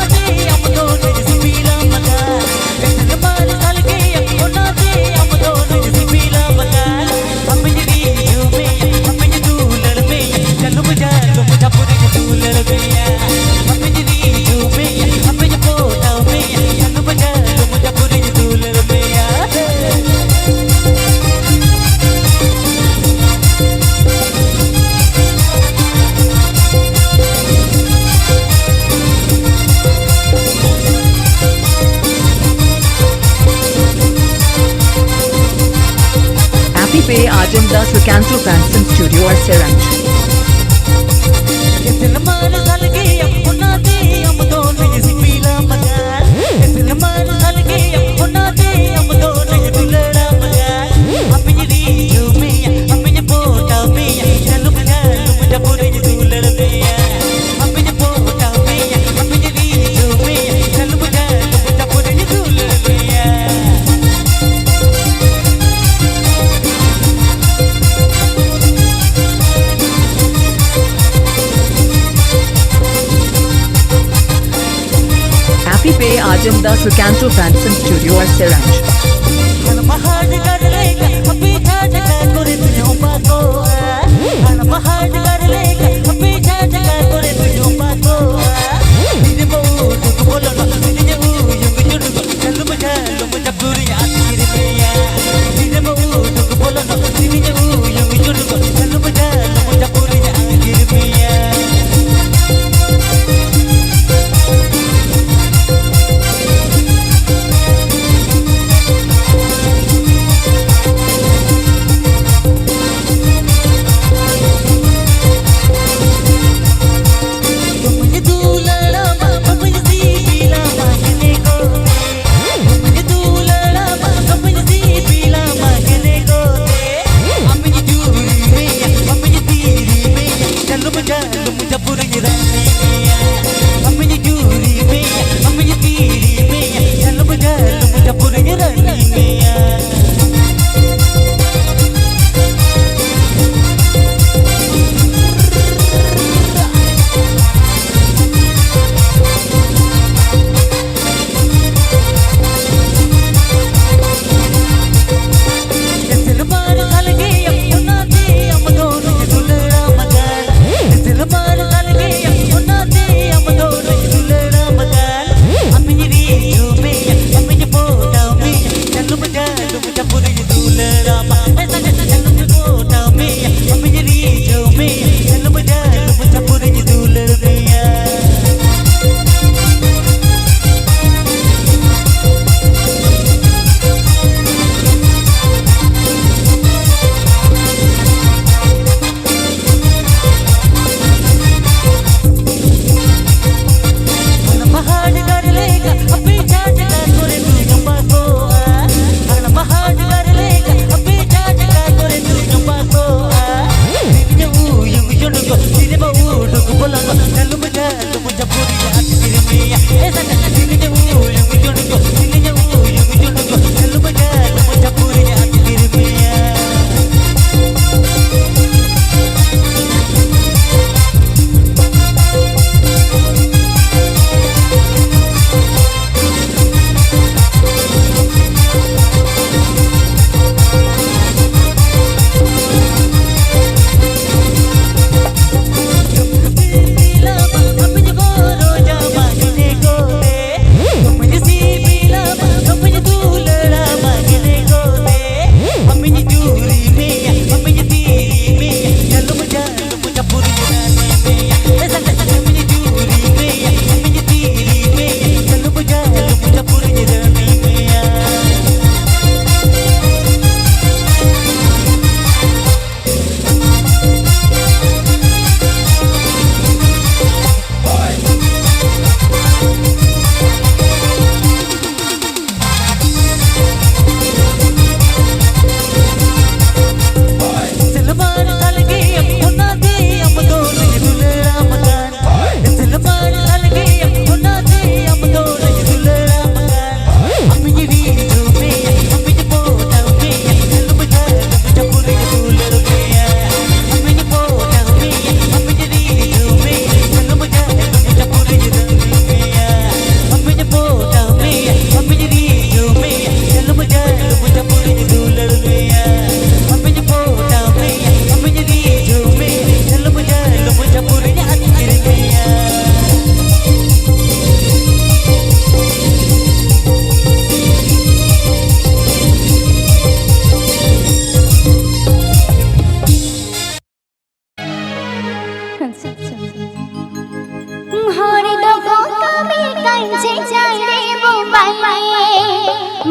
Speaker 2: पे आजमदास Recanto Fanson Studio और Seranj। हैप्पी पे आजमदास Recanto Fanson Studio और Seranj।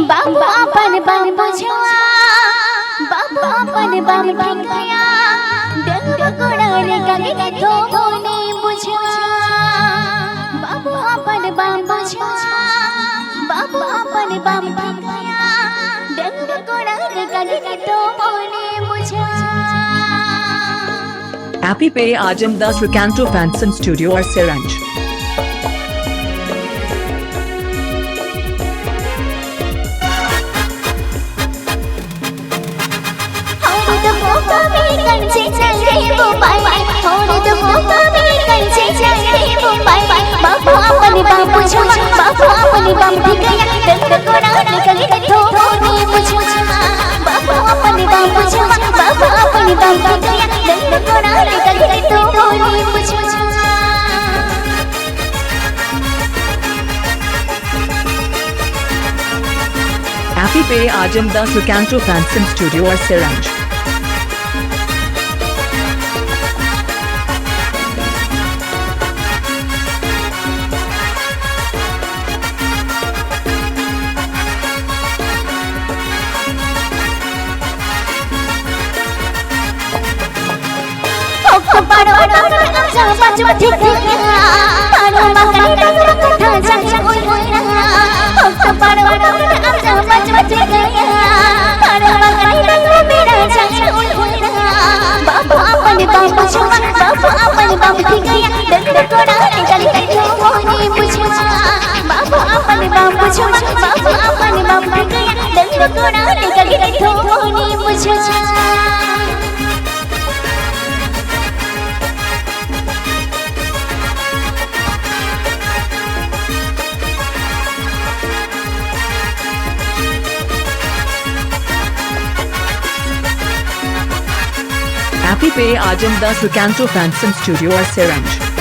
Speaker 5: बाबू अपन बन बुझुआ बाबू अपन बम गया डंग कोड़ारे गगे तो मोने बुझा बाबू अपन बम बुझा बाबू अपन बम गया डंग कोड़ारे गगे तो मोने बुझा
Speaker 2: Happy Pay Ajamdas Recanto Fanson Studio or Seranj.
Speaker 5: बाबू अपने बम बुझा बाबू अपने बम गया डंग कोड़ारे गगे तो मोने बुझा बाबू अपने बम बुझा बाबू अपने बम गया डंग कोड़ारे गगे तो मोने बुझा
Speaker 2: Happy Pay Ajamdas Recanto Fanson Studio or Seranj. Happy Pay Ajamdas Recanto Fanson Studio or Seranj.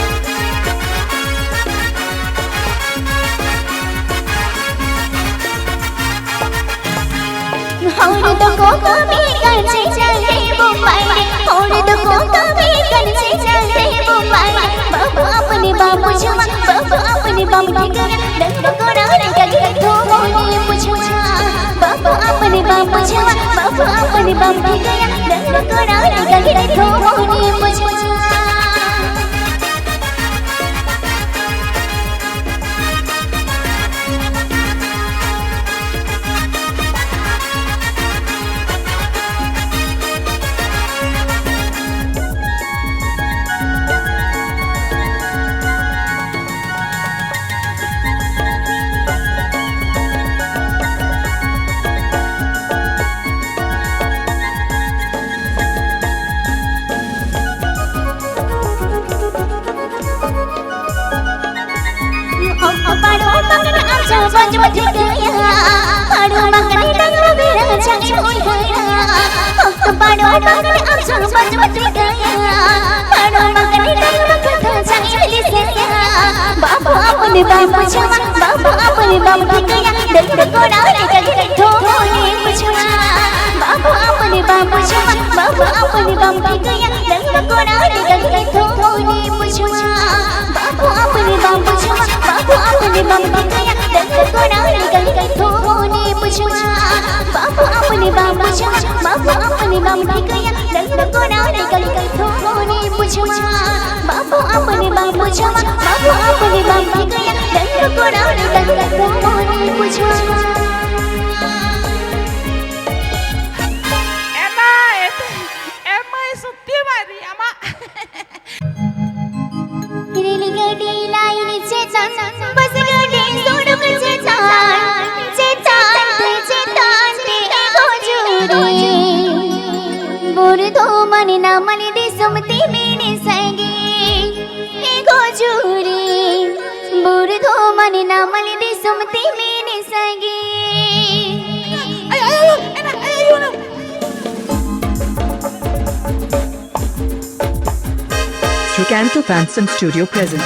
Speaker 2: Recanto Fanson Studio present.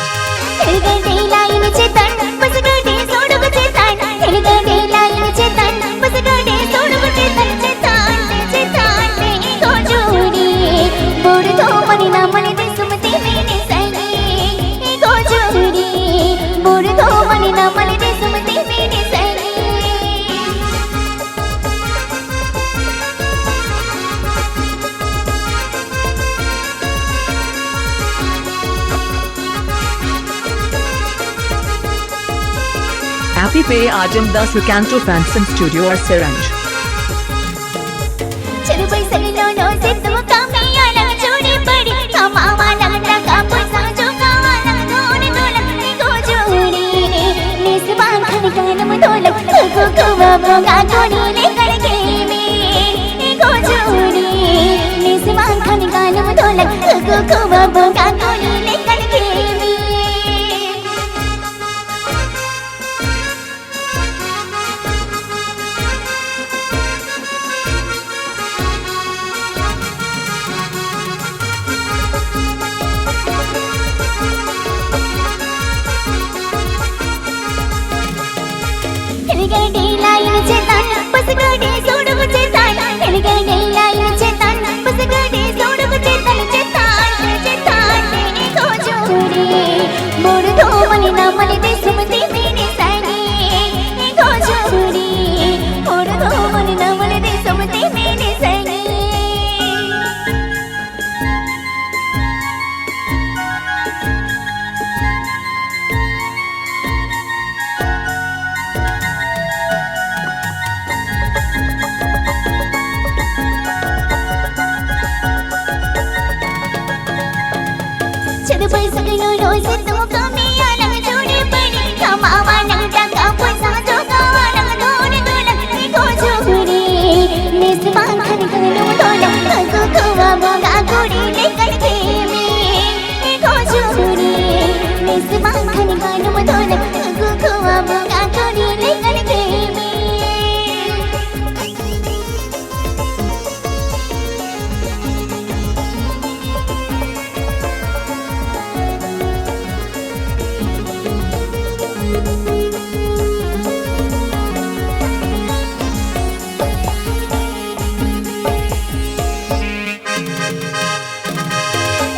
Speaker 2: पे आजमदास Recanto Fanson Studio और Seranj।
Speaker 5: चलो पैसा लो लो से तुम कामिया लग जोड़ी पड़ी कमावा लगता का पैसा जो काला धोने डोला को जोड़ी निस्बान खान कालम डोला को बाबा का जोड़ी लेकर के में को जोड़ी निस्बान खान कालम डोला को बाबा का जोड़ी लेकर के में Elegante lain cetan, pasagade sodu cetan. Elegante lain cetan, pasagade sodu cetan. Cetan, cetan, eko jodi. Bodu do mani na mani de sumati mene sani. Eko jodi. Bodu do mani na mani de sumati mene sani. चलो पैसा लो लो से तुम कामिया लग जोड़ी पड़ी कमावा लगता का पैसा जो काला धोने डोला को जोड़ी निस्बान खान कालम डोला को बाबा का जोड़ी लेकर के में को जोड़ी निस्बान खान कालम डोला को बाबा का जोड़ी लेकर के में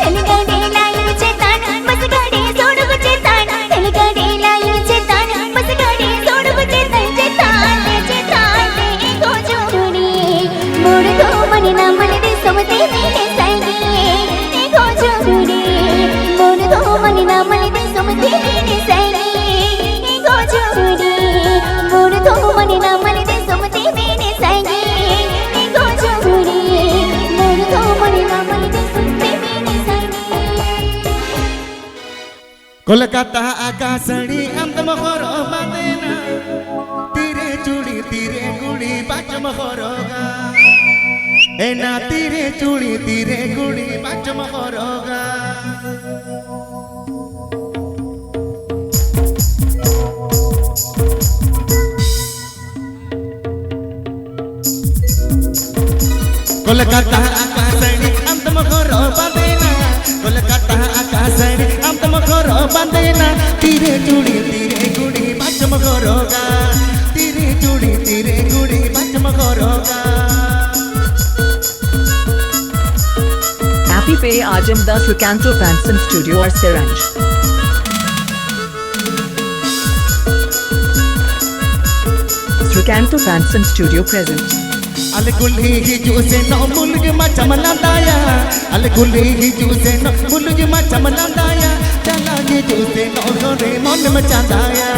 Speaker 5: Elegante lain cetan, pasagade sodu cetan. Elegante lain cetan, pasagade sodu cetan. Cetan, cetan, eko jodi. Bodu do mani na mani de sumati mene sani. Eko jodi. Bodu do mani na mani de sumati mene sani. Eko jodi. Bodu do mani na mani de sumati mene sani. Eko jodi. Bodu do mani na mani de sumati mene sani.
Speaker 1: Kolkata आकाशणी अंतम खरो बातेना तीरे चूड़ी तीरे गुड़ी बाचम खरोगा एना तीरे चूड़ी तीरे गुड़ी बाचम खरोगा कोलकाता आकाशणी अंतम खरो बातेना कोलकाता आकाशणी अंतम खरो बातेना तीरे चूड़ी तीरे गुड़ी बाचम खरोगा तीरे चूड़ी तीरे गुड़ी बाचम खरोगा
Speaker 2: Happy पे आजमदास Recanto Fanson Studio और Seranj। Recanto Fanson Studio present।
Speaker 1: अलगुली ही जूसे नो मुल्क मा चमलांदाया अलगुली ही जूसे नो मुल्क मा चमलांदाया चला के जूसे नो रे मन मचांदाया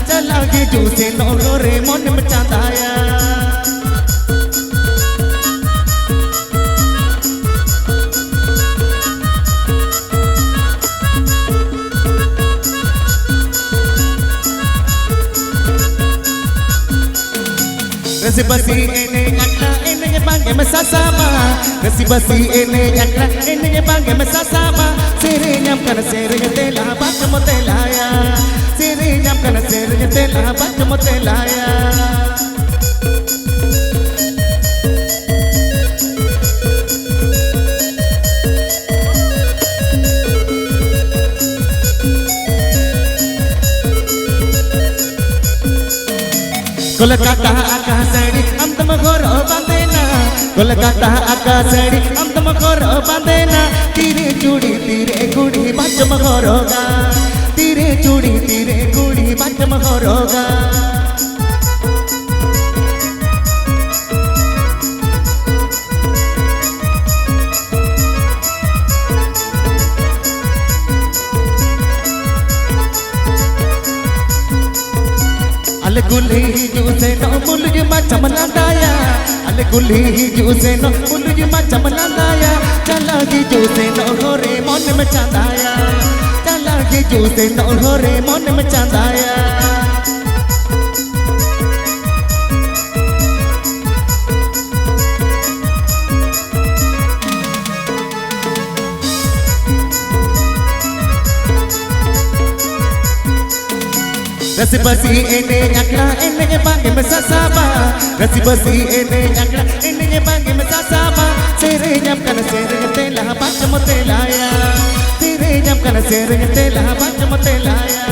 Speaker 1: चला के जूसे नो रे मन मचांदाया Resi basi ene akla ene ke bange mesasama Resi basi ene akla ene ke bange mesasama Sere nyam kana sere tela bat motelaya Sere nyam kana sere tela bat motelaya Kolkata आकाशणी अंतम खरो बातेना कोलकाता आकाशणी अंतम खरो बातेना तीरे चूड़ी तीरे गुड़ी बाचम खरोगा तीरे चूड़ी तीरे Gudi बाचम खरोगा Alle gulli juse no mulgi macam landaya Alle gulli juse no mulgi macam landaya Chalagi juse no hore mon mein chandaya Chalagi juse no hore mon mein chandaya Rasi basi ene nyakra ene bangi mesasaba Rasi basi ene nyakra ene bangi mesasaba Sere nyam kana sere tela bacham telaya Sere nyam kana sere tela bacham telaya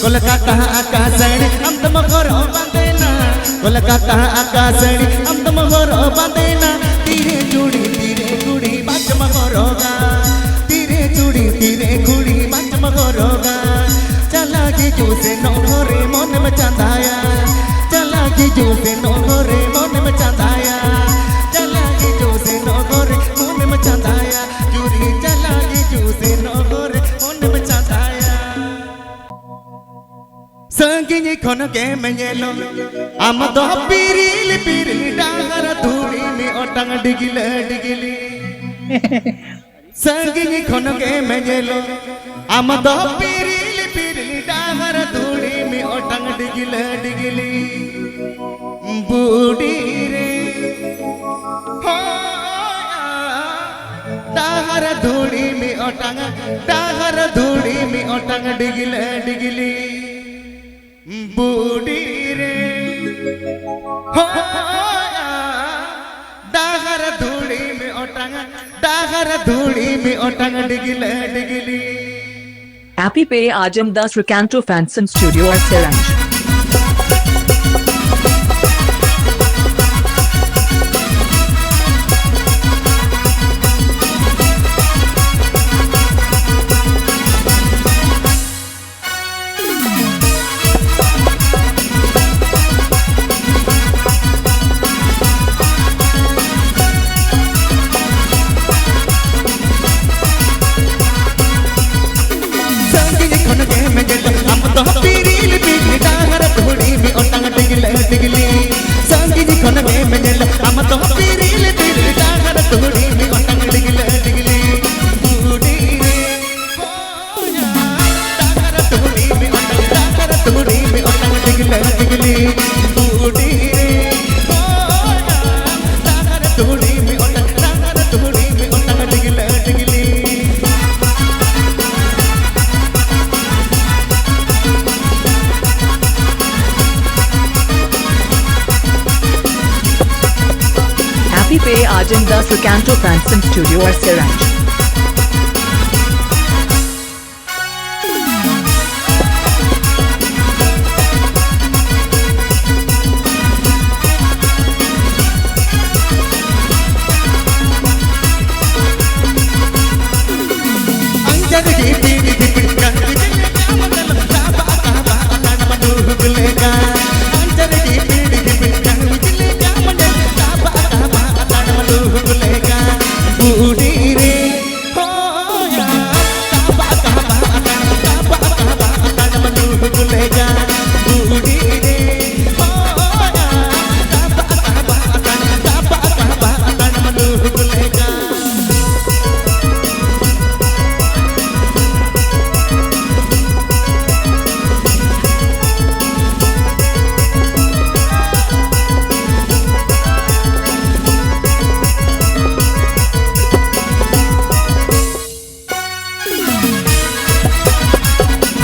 Speaker 1: Kolkata akasani am tum goro bandena Kolkata akasani am tum goro bandena Tire chudi bacham goroga Tire chudi bacham goroga Chalagi juse no hore mon mein chandaya Chalagi juse no hore mon mein chandaya Chalagi juse no hore mon mein chandaya Juri chalagi juse no hore mon mein chandaya Sanginyi kono ke menyelo amado pirili dagara dhuri mi otang digili Sanginyi kono ke menyelo amado pirili dagara dhuri mi otang digili budi re ho dagara dhuri mi otang digili budi re ho dagara dhuli mein otang digili
Speaker 2: Appy Pay Ajamdas Recanto Fanson Studio or Seranj. Appy Pay Ajamdas Recanto Fanson Studio or Seranj.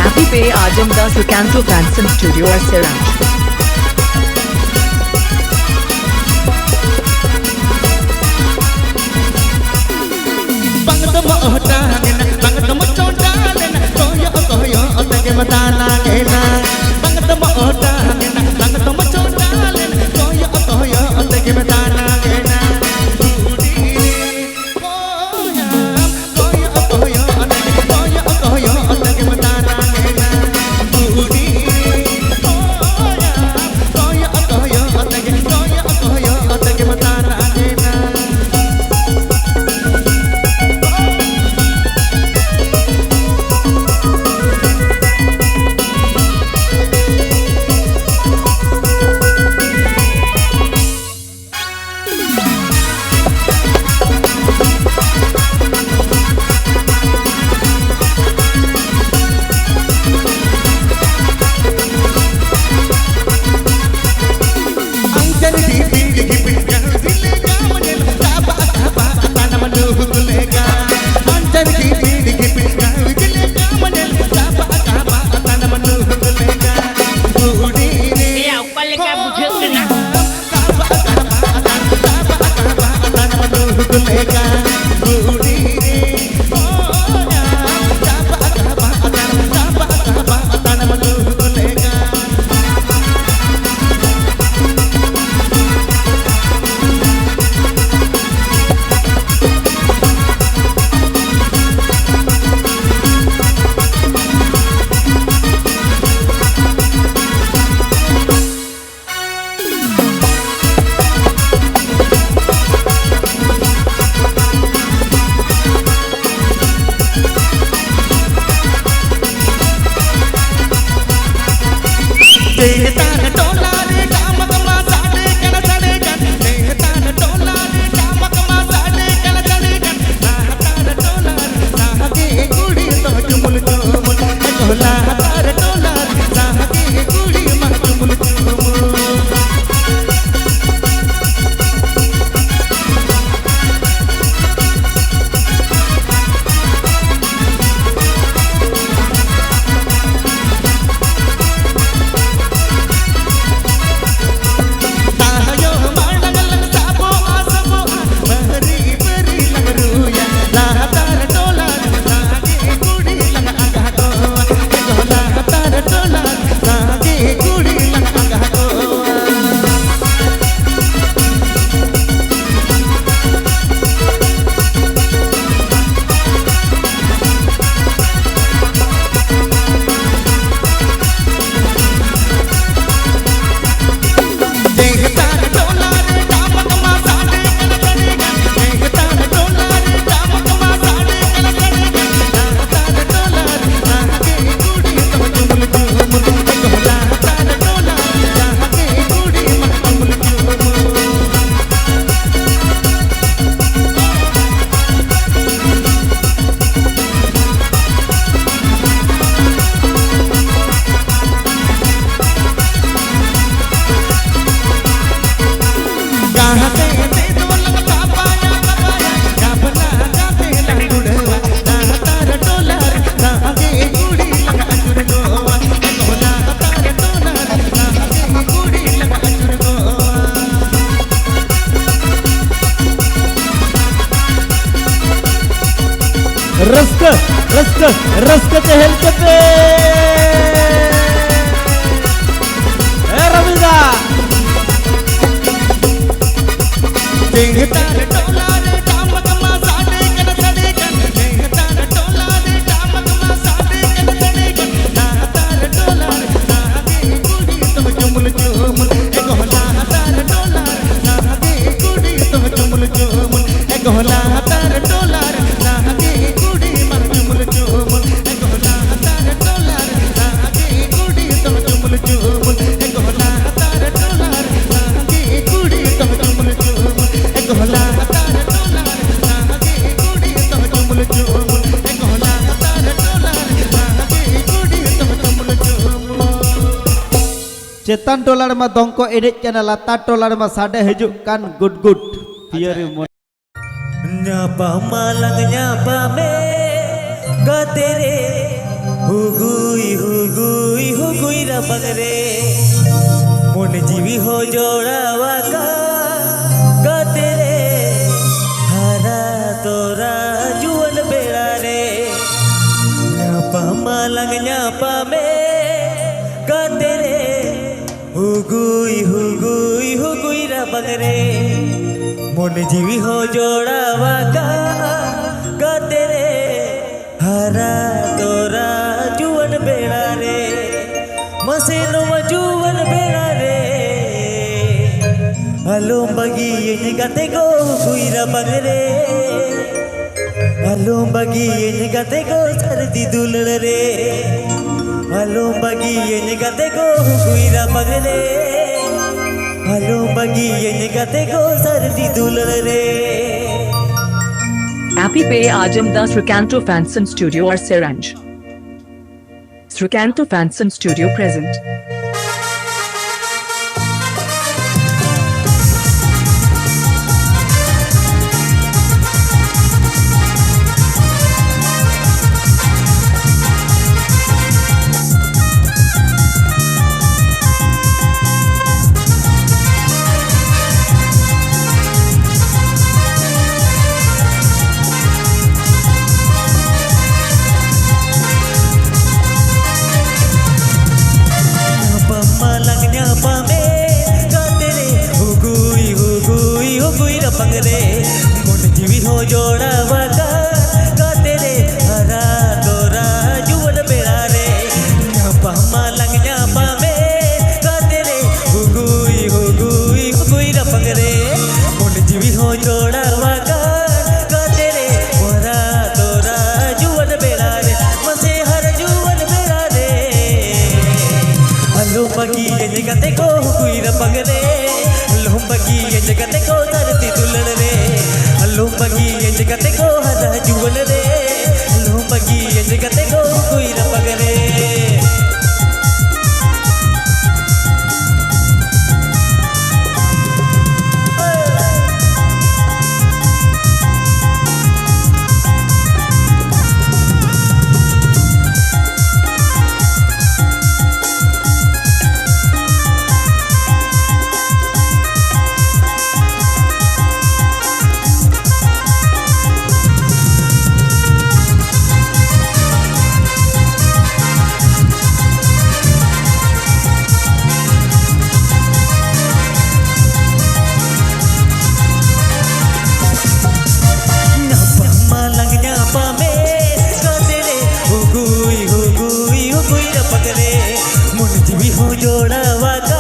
Speaker 2: Appy Pay Ajamdas Recanto Fanson Studio or Seranj.
Speaker 3: रस्क रस्क रस्क चहल पे रविदा
Speaker 1: देहतार टोला रे टामक मा साडे कन सडे कन देहतार टोला रे टामक मा साडे कन सडे कन नातार टोला नागे कुड़ी तुम चुमुल चुमुल ए गोला तार टोला नागे कुड़ी तुम चुमुल चुमुल ए गोला तार टोला नागे कुड़ी मन चुमुल चुमुल ए गोला तार टोला नागे कुड़ी तुम चुमुल चुमुल ए गोला तार टोला नागे कुड़ी तुम चुमुल चुमुल गोला तार टोला नागे कुड़ी तुम चुमुल चुमुल ए गोला तार टोला नागे कुड़ी तुम चुमुल चुमुल
Speaker 3: चेतन टोलार मा दंको एनेज कना लातार टोलार मा साडे हिजुक कान गुड गुड तियरे मन
Speaker 4: nyapa malang nyapa me gatere hugui hugui hugui ra bagre mon jivi ho joda waka gatere hara tora juan bela re nyapa malang nyapa me gatere hugui hugui hugui ra bagre mon jivi ho joda waka gatere hara tora juan bela re maseno juan bela re alom bagi ye gate go guira bagre alom bagi ye gate go sardi dulal re alom bagi ye gate go guira bagre alom bagi ye gate go sardi dulal re
Speaker 2: Happy Pay Ajamda Srikanto Fanson Studio or Seranj. Srikanto Fanson Studio present.
Speaker 4: पगरे मुन जीवी हो जोड़ा वाका गाते रे हरा तोरा जुवन बेड़ा रे न्यापा मालंग न्यापा में गाते रे हुगुई हुगुई हुगुई रा पगरे मुन जीवी हो जोड़ा वाका गाते रे हरा तोरा जुवन बेड़ा रे मसे हर जुवन बेड़ा रे अलो बगी ये जगते को हुगुई रा पगरे लोंबगी ये जगते को धरती दुलड़ रे लोंबगी ये जगते को हरा जुवल रे लोंबगी ये जगते को कोई न पगरे जोड़ा वाका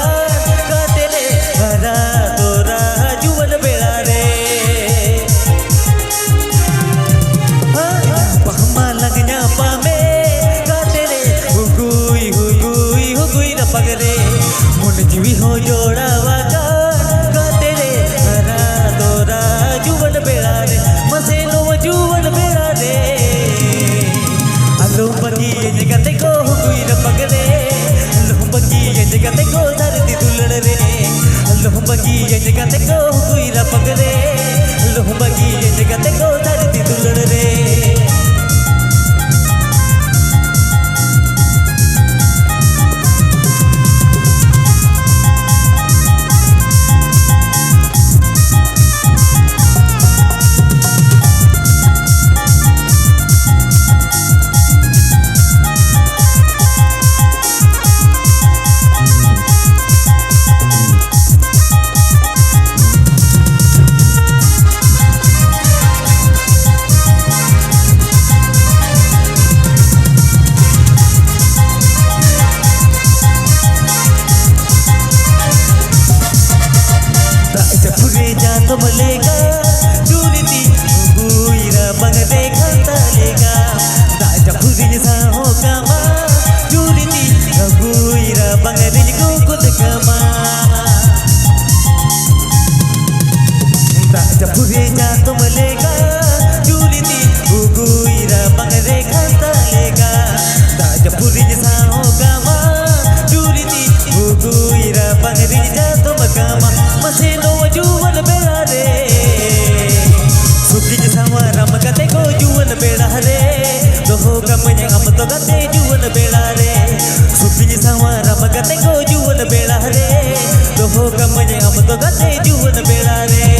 Speaker 4: गाते रे हरा तोरा जुवन बेड़ा रे पहमा लग न्यापा में गाते रे हुगुई हुगुई हुगुई न पगरे मुन जीवी हो जोड़ा वाका गाते रे हरा तोरा जुवन बेड़ा रे मसे लो जुवन बेड़ा रे अलो पगी ये जगते को हुगुई न पगरे लोंबगी ये जगते को धरती दुलड़ रे लोंबगी ये जगते को कोई रा पगरे लोंबगी ये जगते को धरती दुलड़ रे पुरे जातो मलेगा जुनिती गुईरा बंगले खतलेगा दाजा पुरी साहो कामा जुनिती गुईरा बंगले को कुद कामा दाजा पुरे जातो मलेगा जुनिती गुईरा बंगले खतलेगा दाजा पुरी साहो कामा जुनिती गुईरा बंगले जातो मकामा मसेनो जुवन बेड़ा रे सुखी जसावा राम गते को जुवन बेड़ा रे दोहो कमने हम तो गते जुवन बेड़ा रे सुखी जसावा राम गते को जुवन बेड़ा रे दोहो कमने हम तो गते जुवन बेड़ा रे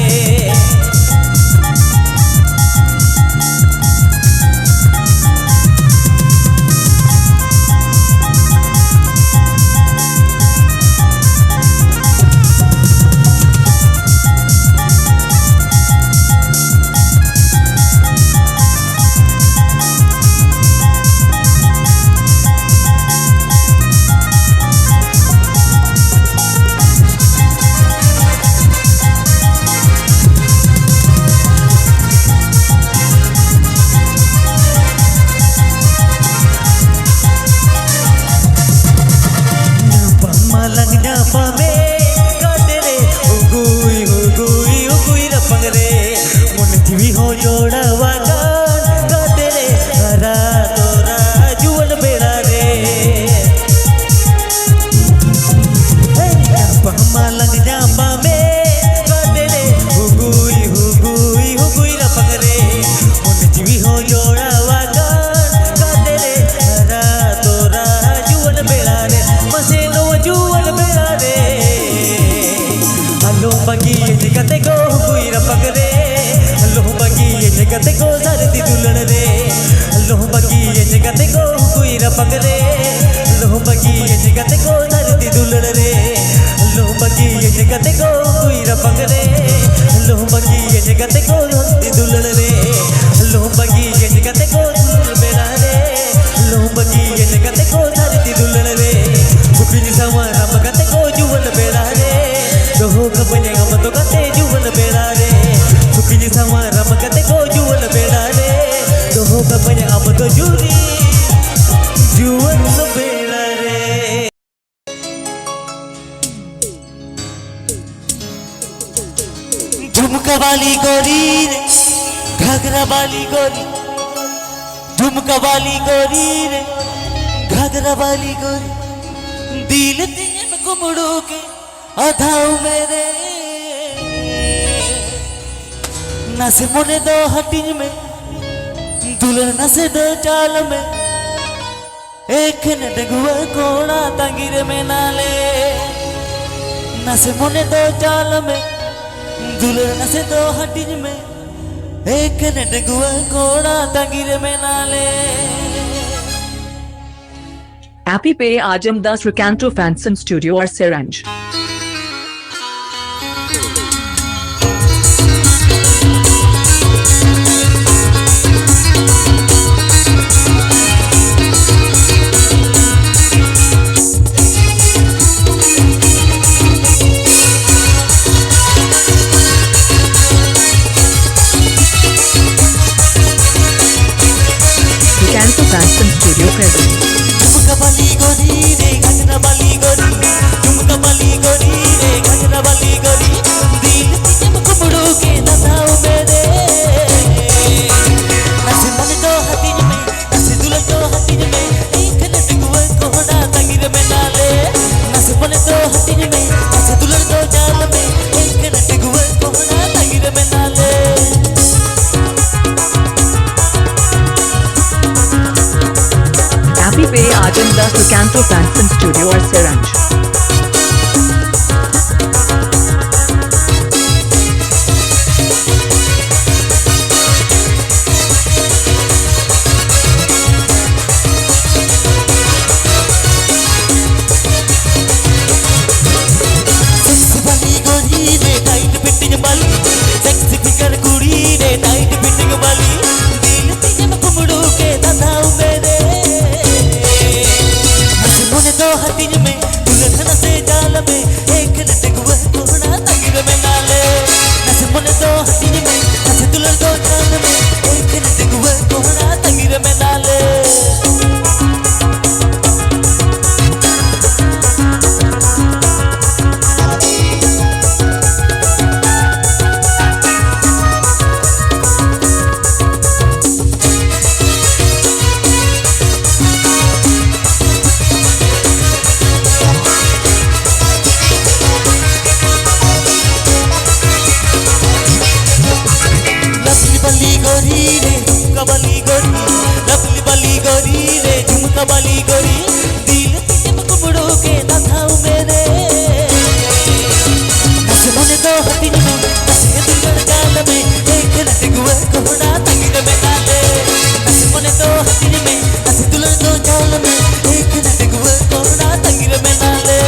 Speaker 4: जगते को धरती दुल्हन रे लो बगी ये जगते को कुईरा पगरे लो बगी ये जगते को धरती दुल्हन रे लो बगी ये जगते को कुईरा पगरे लो बगी ये जगते को धरती दुल्हन रे लो बगी ये जगते को दुल्हन बेड़ा रे लो बगी ये जगते को धरती दुल्हन रे सुखी सवा राम गते को जुवन बेड़ा रे दोहो कपने हम तो गते जुवन बेड़ा रे सुखी सवा राम गते को जुवन बेड़ा रे दोहो कपने हम तो जुरी जुवन बेड़ा रे झुमका वाली गोरी रे घाघरा वाली गोरी झुमका वाली गोरी रे घाघरा वाली गोरी दिल तीन कुमड़ो के आधाओ मेरे नसे मुने दो हटिन में दुल्हन नसे दो चाल में एक न डगुआ कोड़ा तंगिर में नाले नसे मुने दो चाल में दुल्हन नसे दो हटिन में एक न डगुआ कोड़ा तंगिर में नाले
Speaker 2: Appy Pay Ajamdas Recanto Fanson Studio or Seranj. Recanto Fanson Studio present.
Speaker 4: झुमका वाली गोरी रे घाघरा वाली गोरी झुमका वाली कबाली गोरी दिल तुझे कुमड़ो के ना थाऊ मेरे नस मने दो हथिन में नसे दुलड़ जाल में एक नट गुए कोड़ा तंगिर में नाले नस मने दो हथिन में नसे दुलड़ दो जाल में एक नट गुए कोड़ा तंगिर में नाले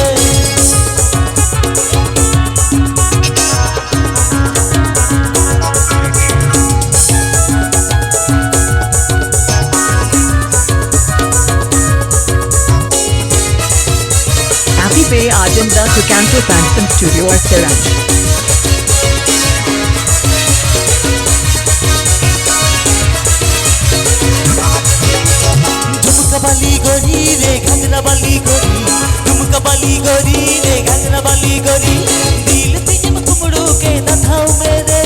Speaker 2: Happy Pay Ajamda Sukanto Fanson Studio or Siranj.
Speaker 4: झुमका वाली गोरी रे घंगरा वाली गोरी झुमका वाली गोरी रे घंगरा वाली गोरी दिल तुझे कुमड़ो के ना थाऊ मेरे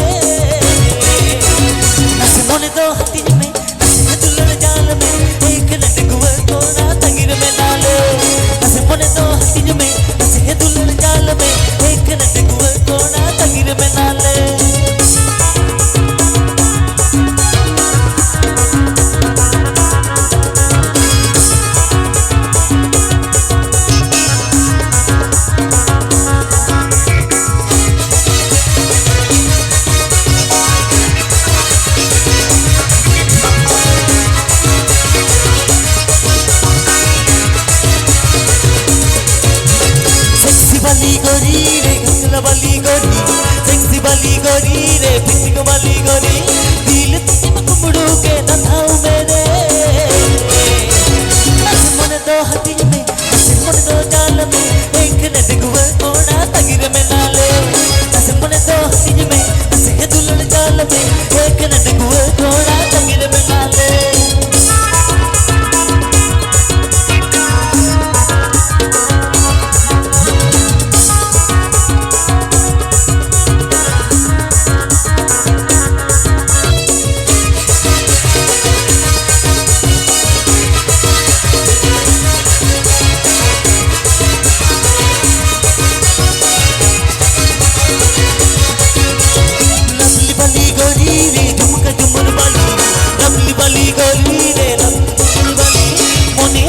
Speaker 4: नस मोने दो हथिन में नसे दुलड़ जाल में एक नट गुए कोड़ा तंगिर में नाले नस मोने दो हथिन में नसे दुलड़ जाल में एक नट गुए कोड़ा तंगिर में नाले वाली गोरी रे घंगरा वाली गोरी सेक्सी वाली गोरी रे पिटिक वाली गोरी दिल तुझे कुमड़ो के ना थाऊ मेरे नस मन दो हथिन में नस मन दो जाल में एक नट गुए कोड़ा तंगिर में नाले नस मन दो हथिन में नस दुलड़ जाल में एक नट गुए कोड़ा तंगिर में नाले लवली वाली गोरी रे झुमका झुमर वाली लवली वाली गोरी रे लवली वाली मोने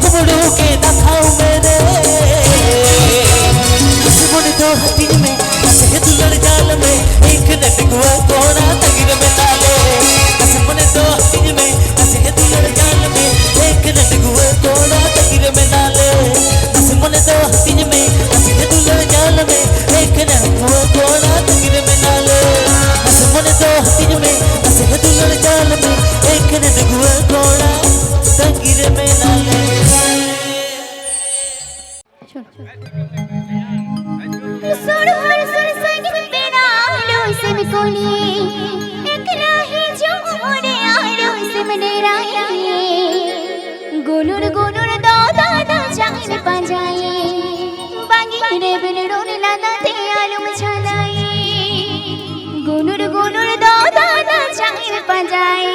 Speaker 4: कुमड़ो के ना खाओ मेरे नस मोने दो हथिन में नसे दुलड़ जाल में एक नट गुआ कोड़ा तंगिर में नाले नस मोने दो हथिन में नसे दुलड़ जाल में एक नट गुआ कोड़ा तंगिर में नाले नस मोने दो हथिन में नसे दुलड़ जाल में एक नट गुआ कोड़ा तंगिर में नाले नस मोने दो हथिन में नसे दुलड़ जाल में एक नट गुआ कोड़ा तंगिर में नाले
Speaker 5: सुर हर सुर संग तेरा आलो से मिकोली एक राही जो मोरे आलो से मडेराए गोलुर गोलुर दो दादा जान पंजाए बागी रे बिलरोन लादा ते आलू मछालाए गोलुर गोलुर दो दादा जान पंजाए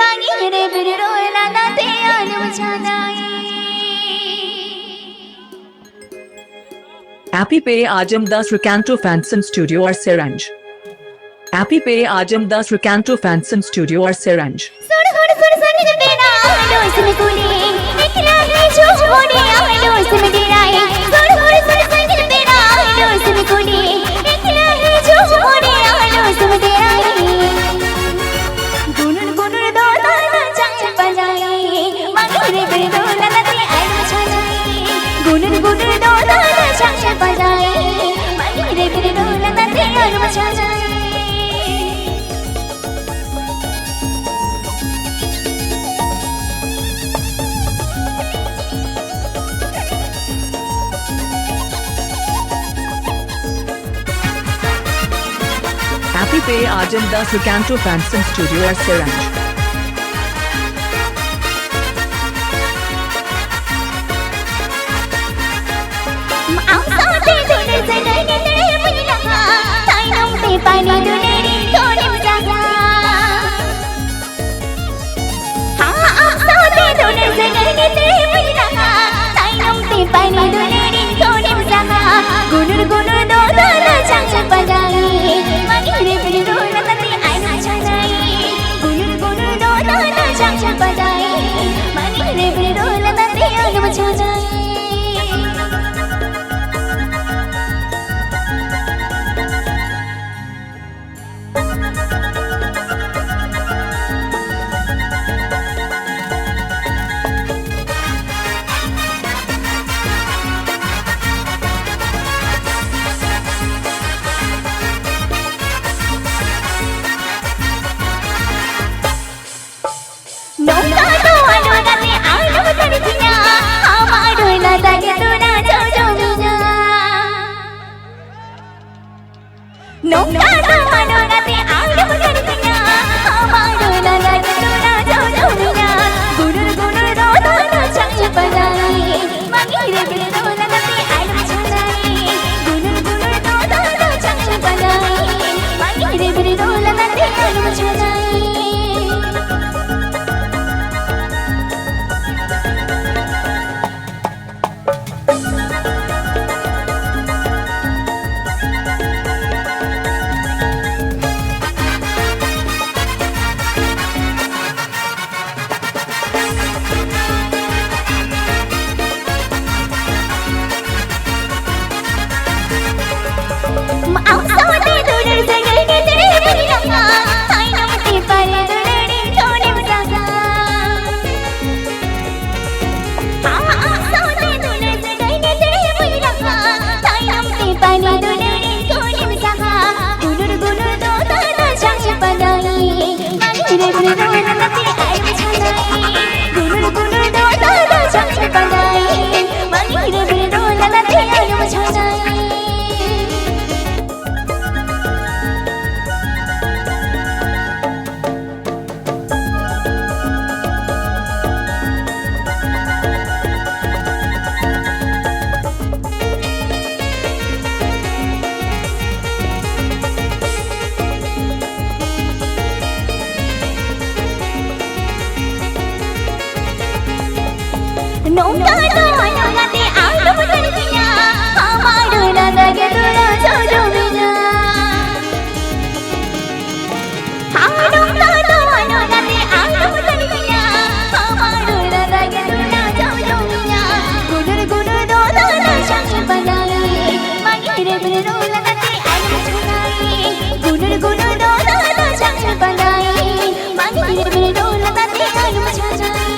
Speaker 5: बागी रे बिलरोन लादा ते आलू मछालाए
Speaker 2: Happy Pay Ajamda Sukanto Fanson Studio or Siranj. Happy Pay Ajamda Sukanto Fanson Studio or Siranj.
Speaker 5: सुर हर सुर संग तेरा आलो से मिकोली एक राही जो मोरे आलो से मडेराए सुर हर सुर संग तेरा आलो से मिकोली एक राही जो मोरे आलो से मडेराए गुनर गुनर दो दाना चाय बजाए मगरे बड़े दो ललते आलो छाए गुनर गुनर दो दाना चाय बजाए मगरे बड़े दो ललते आलो छाए
Speaker 2: Happy Pay Ajamda Sukanto Fanson Studio or Siranj.
Speaker 5: पानी दुलेरी थोड़ी मजाका हाँ साथे दोनों जगह तेरे मजाका ताइनों ते पानी दुलेरी थोड़ी मजाका गुनर गुनर दो दाना चाचा बजाए मगीरे फिर दो ललते आए ना जाए गुनर गुनर नौका मनोरते आलम करतिया हमारो लगे तोरा जो मिया गुरुर गुरुर रोदा चंग बनाई मांगी रे बिन लगते आलम छनाई गुरुर गुरुर रोदा चंग बनाई मांगी रे बिन लगते आलम छनाई नौका मनोरते आलम करतिया हमारो लगे तोरा जो मिया नौका मनोरते आलम करतिया हमारो लगे तोरा जो मिया गुरुर गुरुर रोदा चंग बनाई मांगी रे बिन लगते आलम छनाई गुरुर गुरुर रोदा चंग बनाई मांगी रे बिन लगते आलम छनाई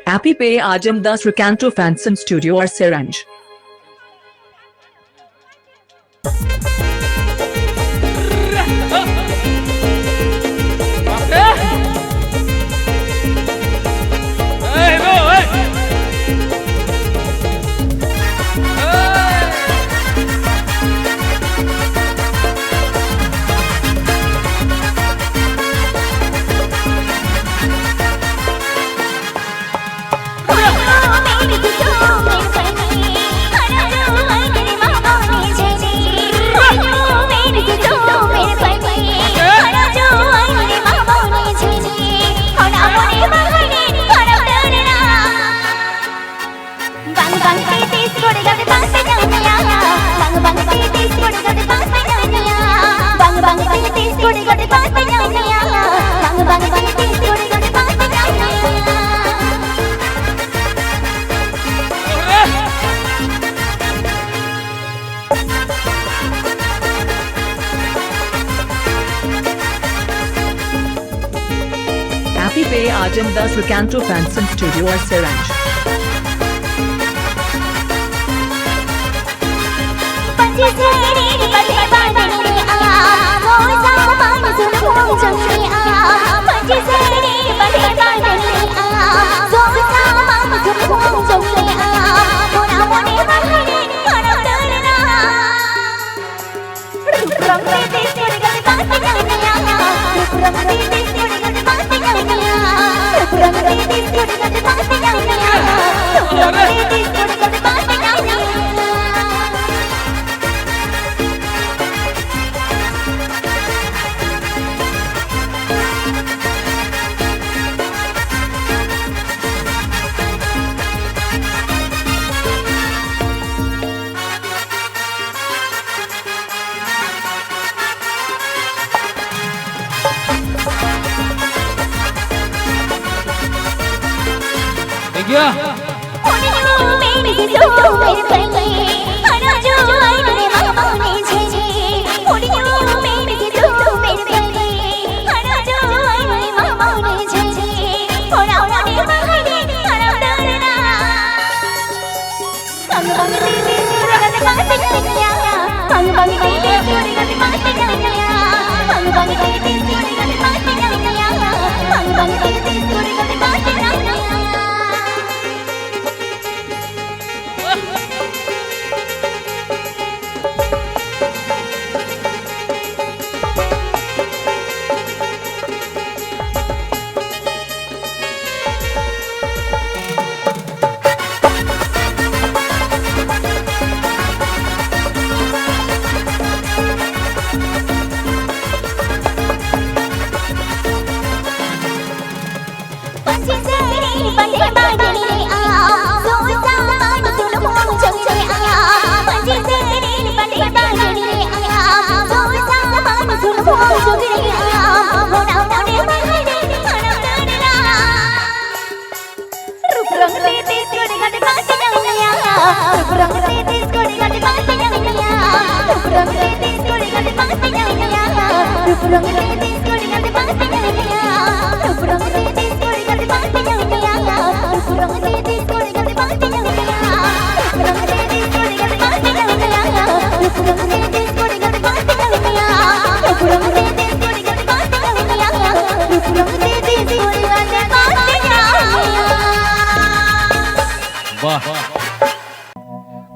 Speaker 2: Appy Pay Ajam Das Recanto Fanson Studio or Seranj.
Speaker 5: मेरी तो
Speaker 2: Happy Pay Ajamda Srikanto Fanson Studio or Seranj.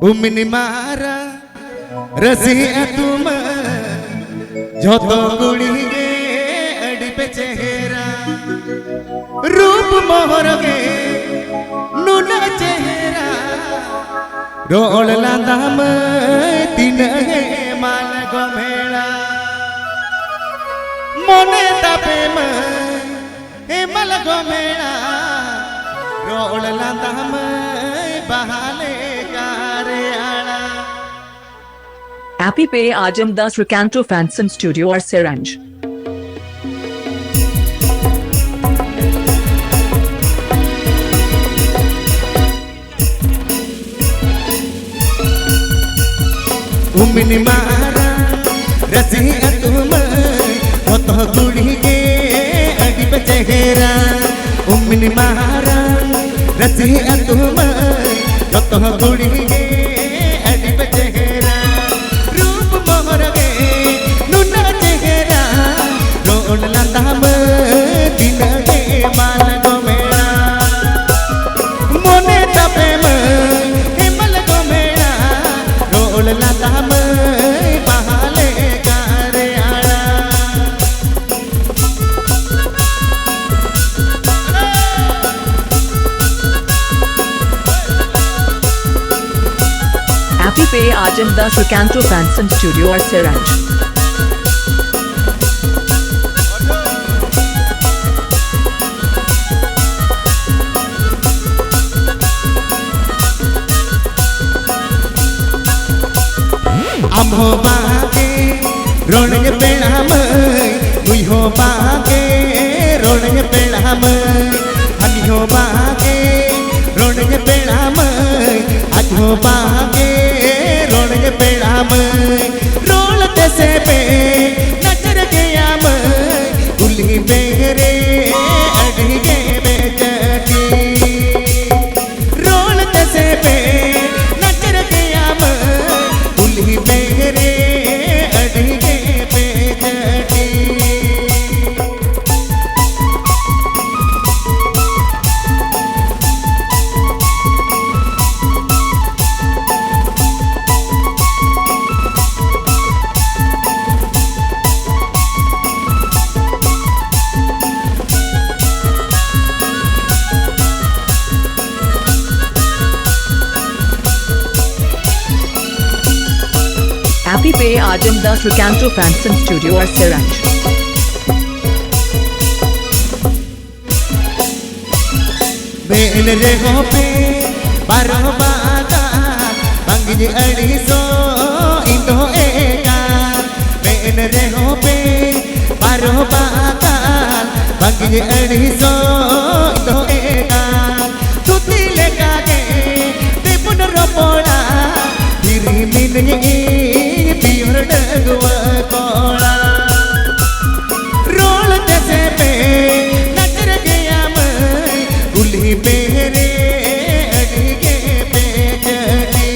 Speaker 1: उमिनी मारा रसिया तुम जोतो गुड़ी गे अड़ी पे चेहरा रूप मोहर गे नुना चेहरा रोल लांदाम तीन गे मान गो मेला मोने तापे ए मल गो मेला रोल लांदाम बहाले
Speaker 2: Happy Pay Ajamda Srikanto Fanson Studio or Seranj.
Speaker 1: उमिनी मारा रसिया तुम जोतो गुड़ी गे अड़ी पे चेहरा उमिनी मारा रसिया तुम जोतो गुड़ी गे अड़ी पे चेहरा रूप मोहर गे नुना चेहरा रोल लांदाम दिन गे मान गो मेला मोने तपे हिमल गो मेला रोल लांदाम बहाले कारे आड़ा
Speaker 2: Happy Pay Ajamda Srikanto Fanson Studio or Seranj.
Speaker 1: हम हो बाके रोने पेड़ा मुई हो बाके रोने पेड़ा हनी हो बाके रोने पेड़ा आज हो बाके रोने पेड़ा रोलते से पे नजर गया गुली बेरे अड़ी
Speaker 2: Happy Pay Ajamdas Recanto Fanson Studio or Siranj.
Speaker 1: Ben रे हो पे बारो बागा बंगी अड़ीसो इंदो एका बेन रे हो पे बारो बागा बंगी अड़ीसो इंदो एका तुती लेका के तेपुन रोपोड़ा दिरी मिनये पियर डगवा कोड़ा रोल जैसे पे नजर गया मैं गुली मेरे अड़गे पे चढ़ी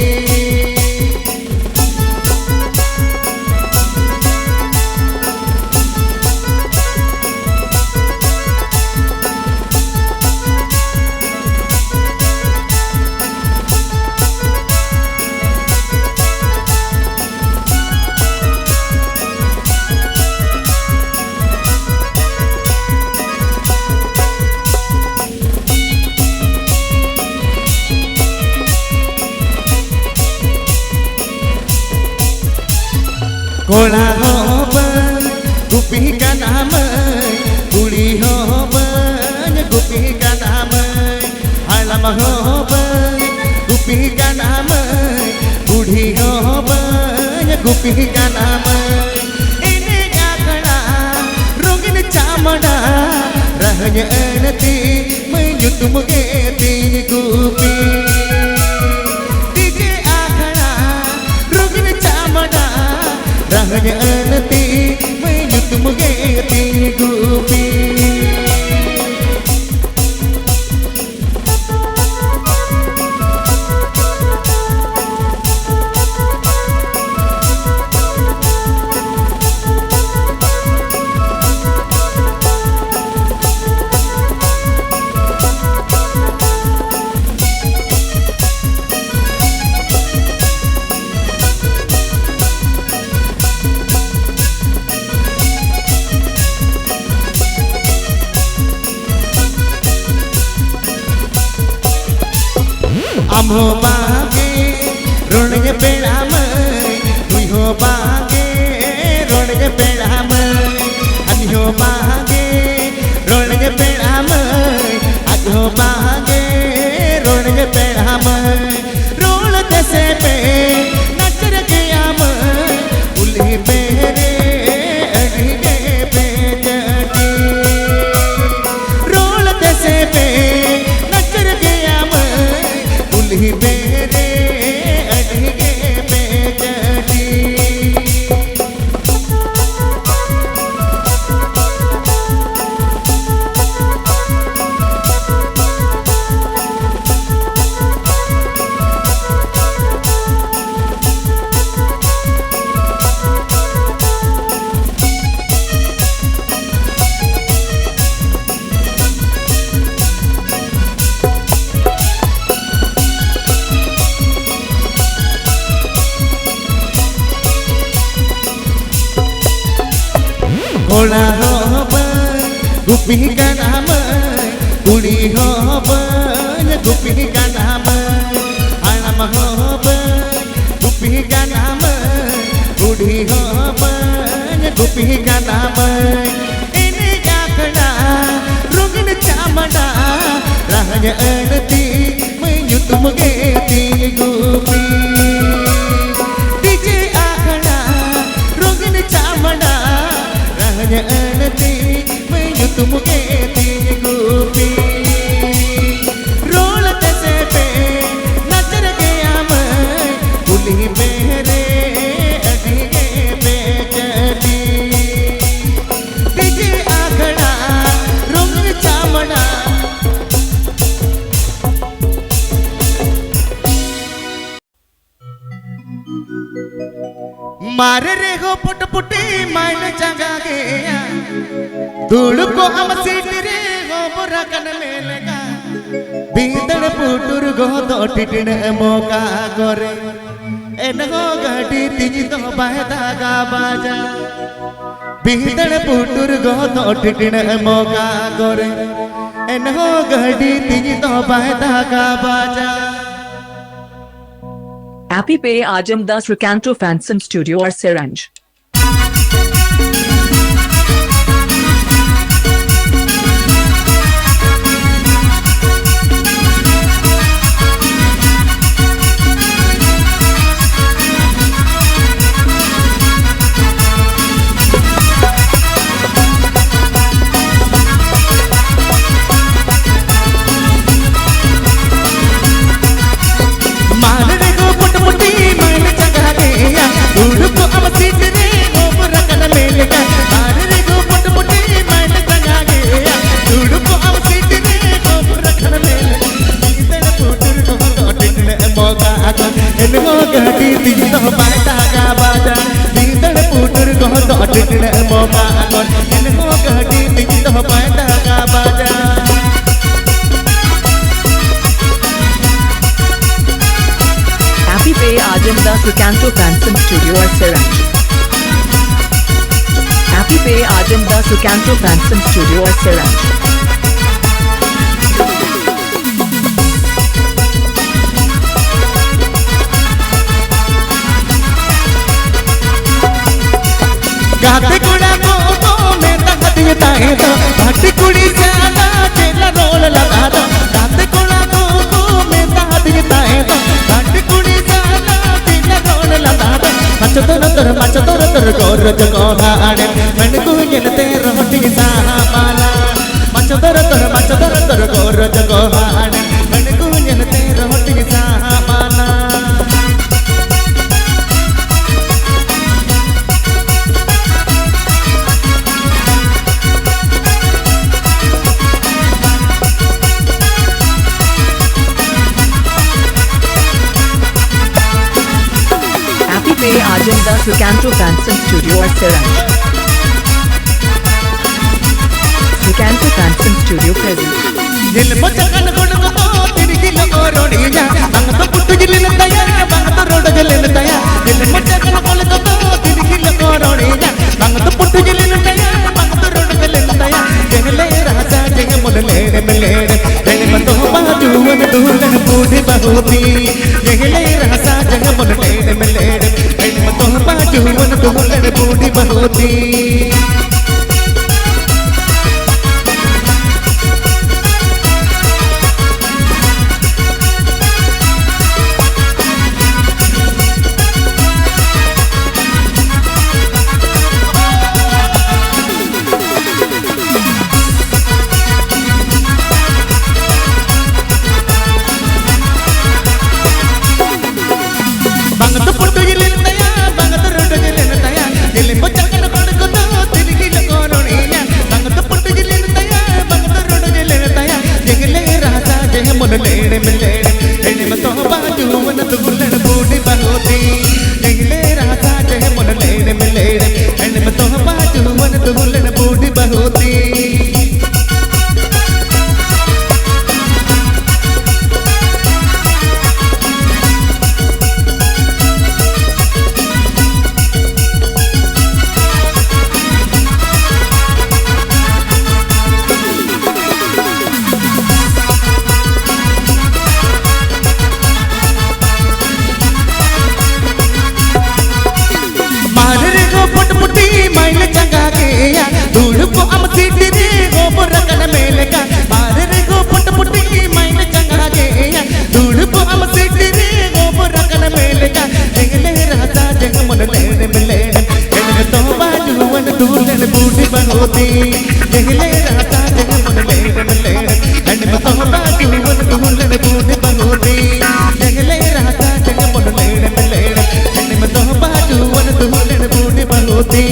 Speaker 1: कोला हो बन गुपी का नाम कुड़ी हो बन गुपी का नाम आलम हो बन गुपी का नाम बूढ़ी हो बन गुपी का नाम इन्हें जागना रोगिन चामड़ा रहन अनती मैं युतुम के तीन गुपी डीजे आखना रोगिन चामड़ा रहन अनती मैं युतुम के तीन गुपी अमो बागे रोणगे पेड़ा में तुई हो बागे रोणगे पेड़ा में अनि हो बागे रोणगे पेड़ा में आज हो बागे रोणगे पेड़ा में रोल जैसे पे नचर गया मैं उली मेरे अड़गे पे चढ़ी रोल जैसे पे नचर गया मैं मेरे अड़गे पे चढ़ी घोड़ा हो बन गुपी का नाम कुड़ी हो बन गुपी का नाम आलम हो बन गुपी का नाम कुड़ी हो बन गुपी का नाम इन्हें जागना रोगिन चामड़ा रहन अनती मैं युतुम के तीन गुपी डीजे आखना रोगिन चामड़ा अनती मैं युतुम के तीन गुपी रोल जैसे पे नजर गया मैं गुली मेरे अड़गे पे चढ़ी डीजे आखड़ा रोगिन चामड़ा मार रे हो पुट पुटी माइन जगा गया धूल को हम सीट रे हो बुरा कन में लगा बीदड़ पुटुर गो तो टिटन मौका गोरे एन हो गाड़ी तीज तो बायदा गा बाजा बीदड़ पुटुर गो तो टिटन मौका गोरे एन हो गाड़ी तीज तो बायदा गा बाजा
Speaker 2: Appy Pay Ajamdas Recanto Fanson Studio or Seranj. Appy Pay Ajamdas Recanto Fanson Studio or Seranj. Appy Pay Ajamdas Recanto Fanson Studio or Seranj.
Speaker 1: गाते कुड़ा को मैं तक दिया है तो भाटी कुड़ी ज्यादा तेरा रोल लगा दो गाते कुड़ा को मैं तक दिया है तो भाटी कुड़ी ज्यादा तेरा रोल लगा दो मचतोर गोर जगो हाने मन को गिनते रोटी सामाला मचतोर गोर जगो हाने मन को गिनते रोटी सामाला
Speaker 2: Appy Pay Ajamdas Recanto Fanson Studio or Seranj. Recanto Fanson Studio present.
Speaker 1: दिल मचकन गुण को तेरी दिल और रोड़िया बंग तो पुट्टू जिले तया बंग तो रोड जिले तया दिल मचकन गुण को तेरी दिल और रोड़िया बंग तो पुट्टू जिले तया बंग तो रोड जिले तया जंगले राजा जंग मुन लेने मिलेने तेरे मन तो बाजू वन दूलन बूढ़ी बहुती जंगले राजा जंग मुन लेने मिलेने तेरे मन तो बाजू वन दूलन बूढ़ी बहुती लेने मिलेने एने मतो बाजू वन तुगुलन बूढ़ी बहुती जंगले राजा जय मन लेने मिलेने एने मतो बाजू वन तुगुलन बूढ़ी बहुती बूढ़ी बनोती जंगले राजा जंग मन लेने मिलेने एने मतो बाजू वन दूलन बूढ़ी बनोती जंगले राजा जंग मन लेने मिलेने एने मतो बाजू वन दूलन बूढ़ी बनोती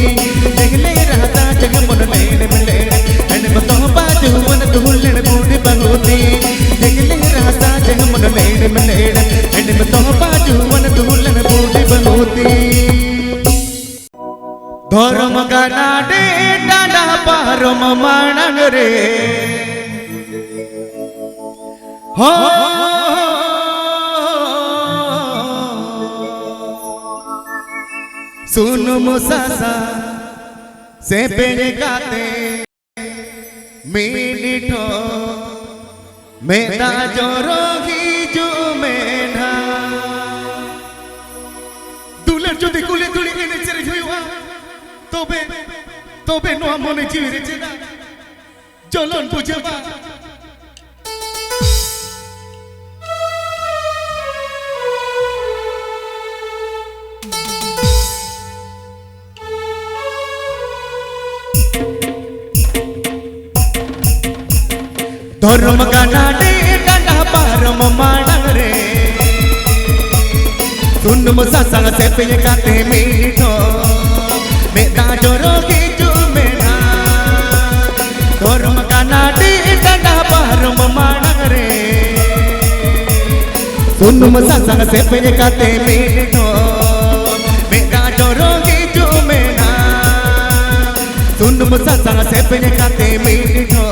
Speaker 1: जंगले राजा जंग मन लेने मिलेने एने मतो बाजू वन दूलन बूढ़ी बनोती जंगले राजा जंग मन लेने मिलेने एने मतो बाजू वन दूलन बूढ़ी बनोती धर्म गाना डे डाडा पारम मानन रे हो सुन मुसासा से पेड़ गाते मिनिठो मेरा जोरो ही जो मेना যদি কুলে তুলি এনে ছেড়ে হইবা তবে তবে নোয়া মনে জিরে চেনা জ্বলন বুঝবা धर्म गाना डे डांडा पारम माडंग रे सुन मुसा संग से पे काते मीठो मेदा जोरो की जुमेना धर्म गाना डे डांडा पारम माडंग रे सुन मुसा संग से पे काते मीठो मेदा जोरो की जुमेना सुन मुसा संग से पे काते मीठो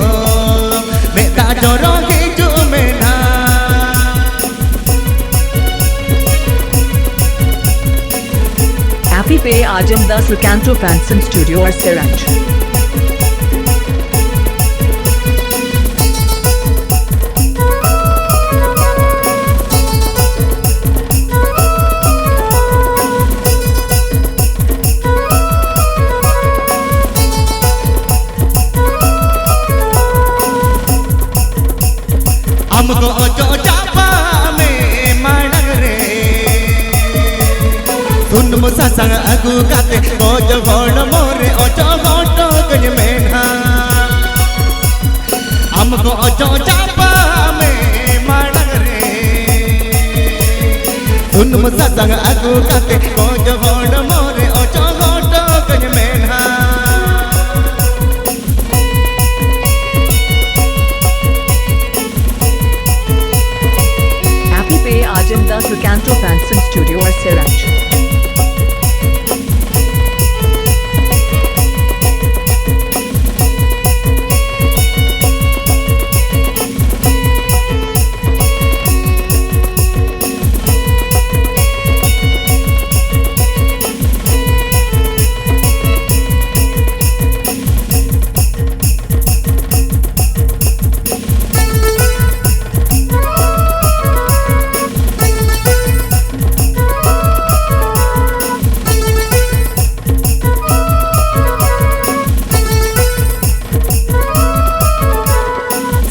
Speaker 1: मेरा जोरो ही जुमेना
Speaker 2: Happy Pay Ajamdas Recanto Fanson Studio or Seranj.
Speaker 1: हमको जो चापा में माडंग रे सुन मुसा संग अगु गाते ओ जो गोड़ मोरे ओ जो गोटो गज मेना हमको जो चापा में माडंग रे सुन मुसा संग अगु गाते ओ जो गोड़ मोरे ओ जो गोटो गज मेना
Speaker 2: Ajamdas Recanto Fanson Studio or Seranj.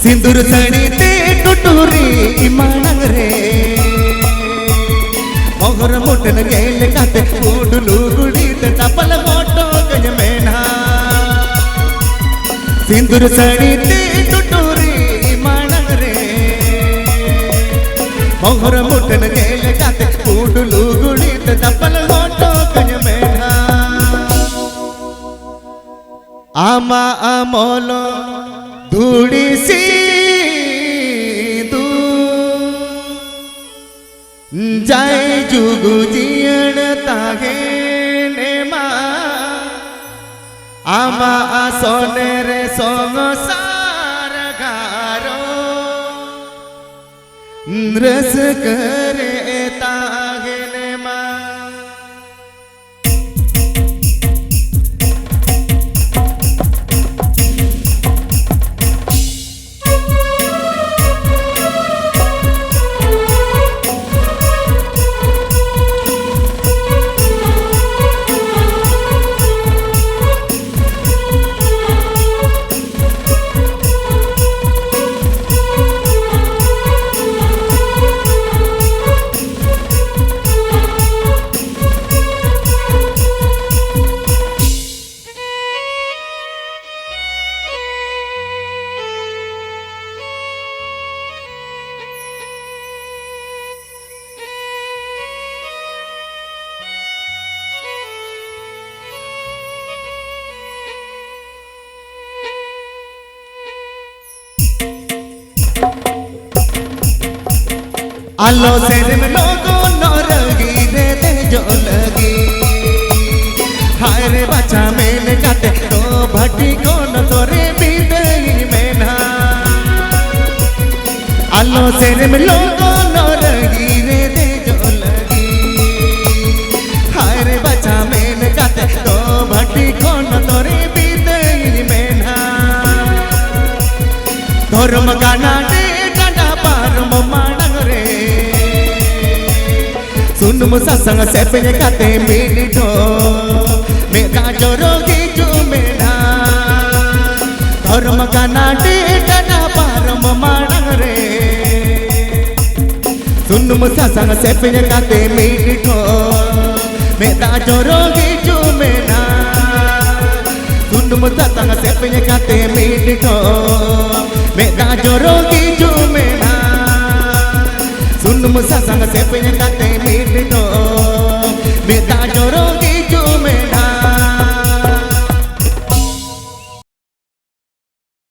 Speaker 2: सिंदूर सड़ी ते टुटुरी माडंग रे मोहर मोटन गेल काते उडलू गुड़ी ते टपल मोटो गज मेना सिंदूर सड़ी ते टुटुरी माडंग रे मोहर मोटन गेल काते उडलू गुड़ी ते टपल मोटो गज मेना आमा अमोलो धूड़ी सी जाय जुगु जियण तागे नेमा आमा सोने रे संसार गारो रस करे तागे नेमा आलो सेर में लोगों नौरगी रे ते जो लगी हाय रे बच्चा मैंने काटे तो भट्टी को न तोरे बीते में ना आलो सेर में लोगों नौरगी रे ते जो लगी हाय रे बच्चा मैंने काटे तो भट्टी को न तोरे बीते में ना धर्म गाना दे डांडा पार माडंग रे सुन Sunum sasang sepenya kate midito Meda jorogi jumena Dharma kana dana param manare Sunum sasang sepenya kate midito Meda jorogi jumena Sunum sasang sepenya kate midito Meda jorogi jumena Sunum sasang sepenya kate midito Meda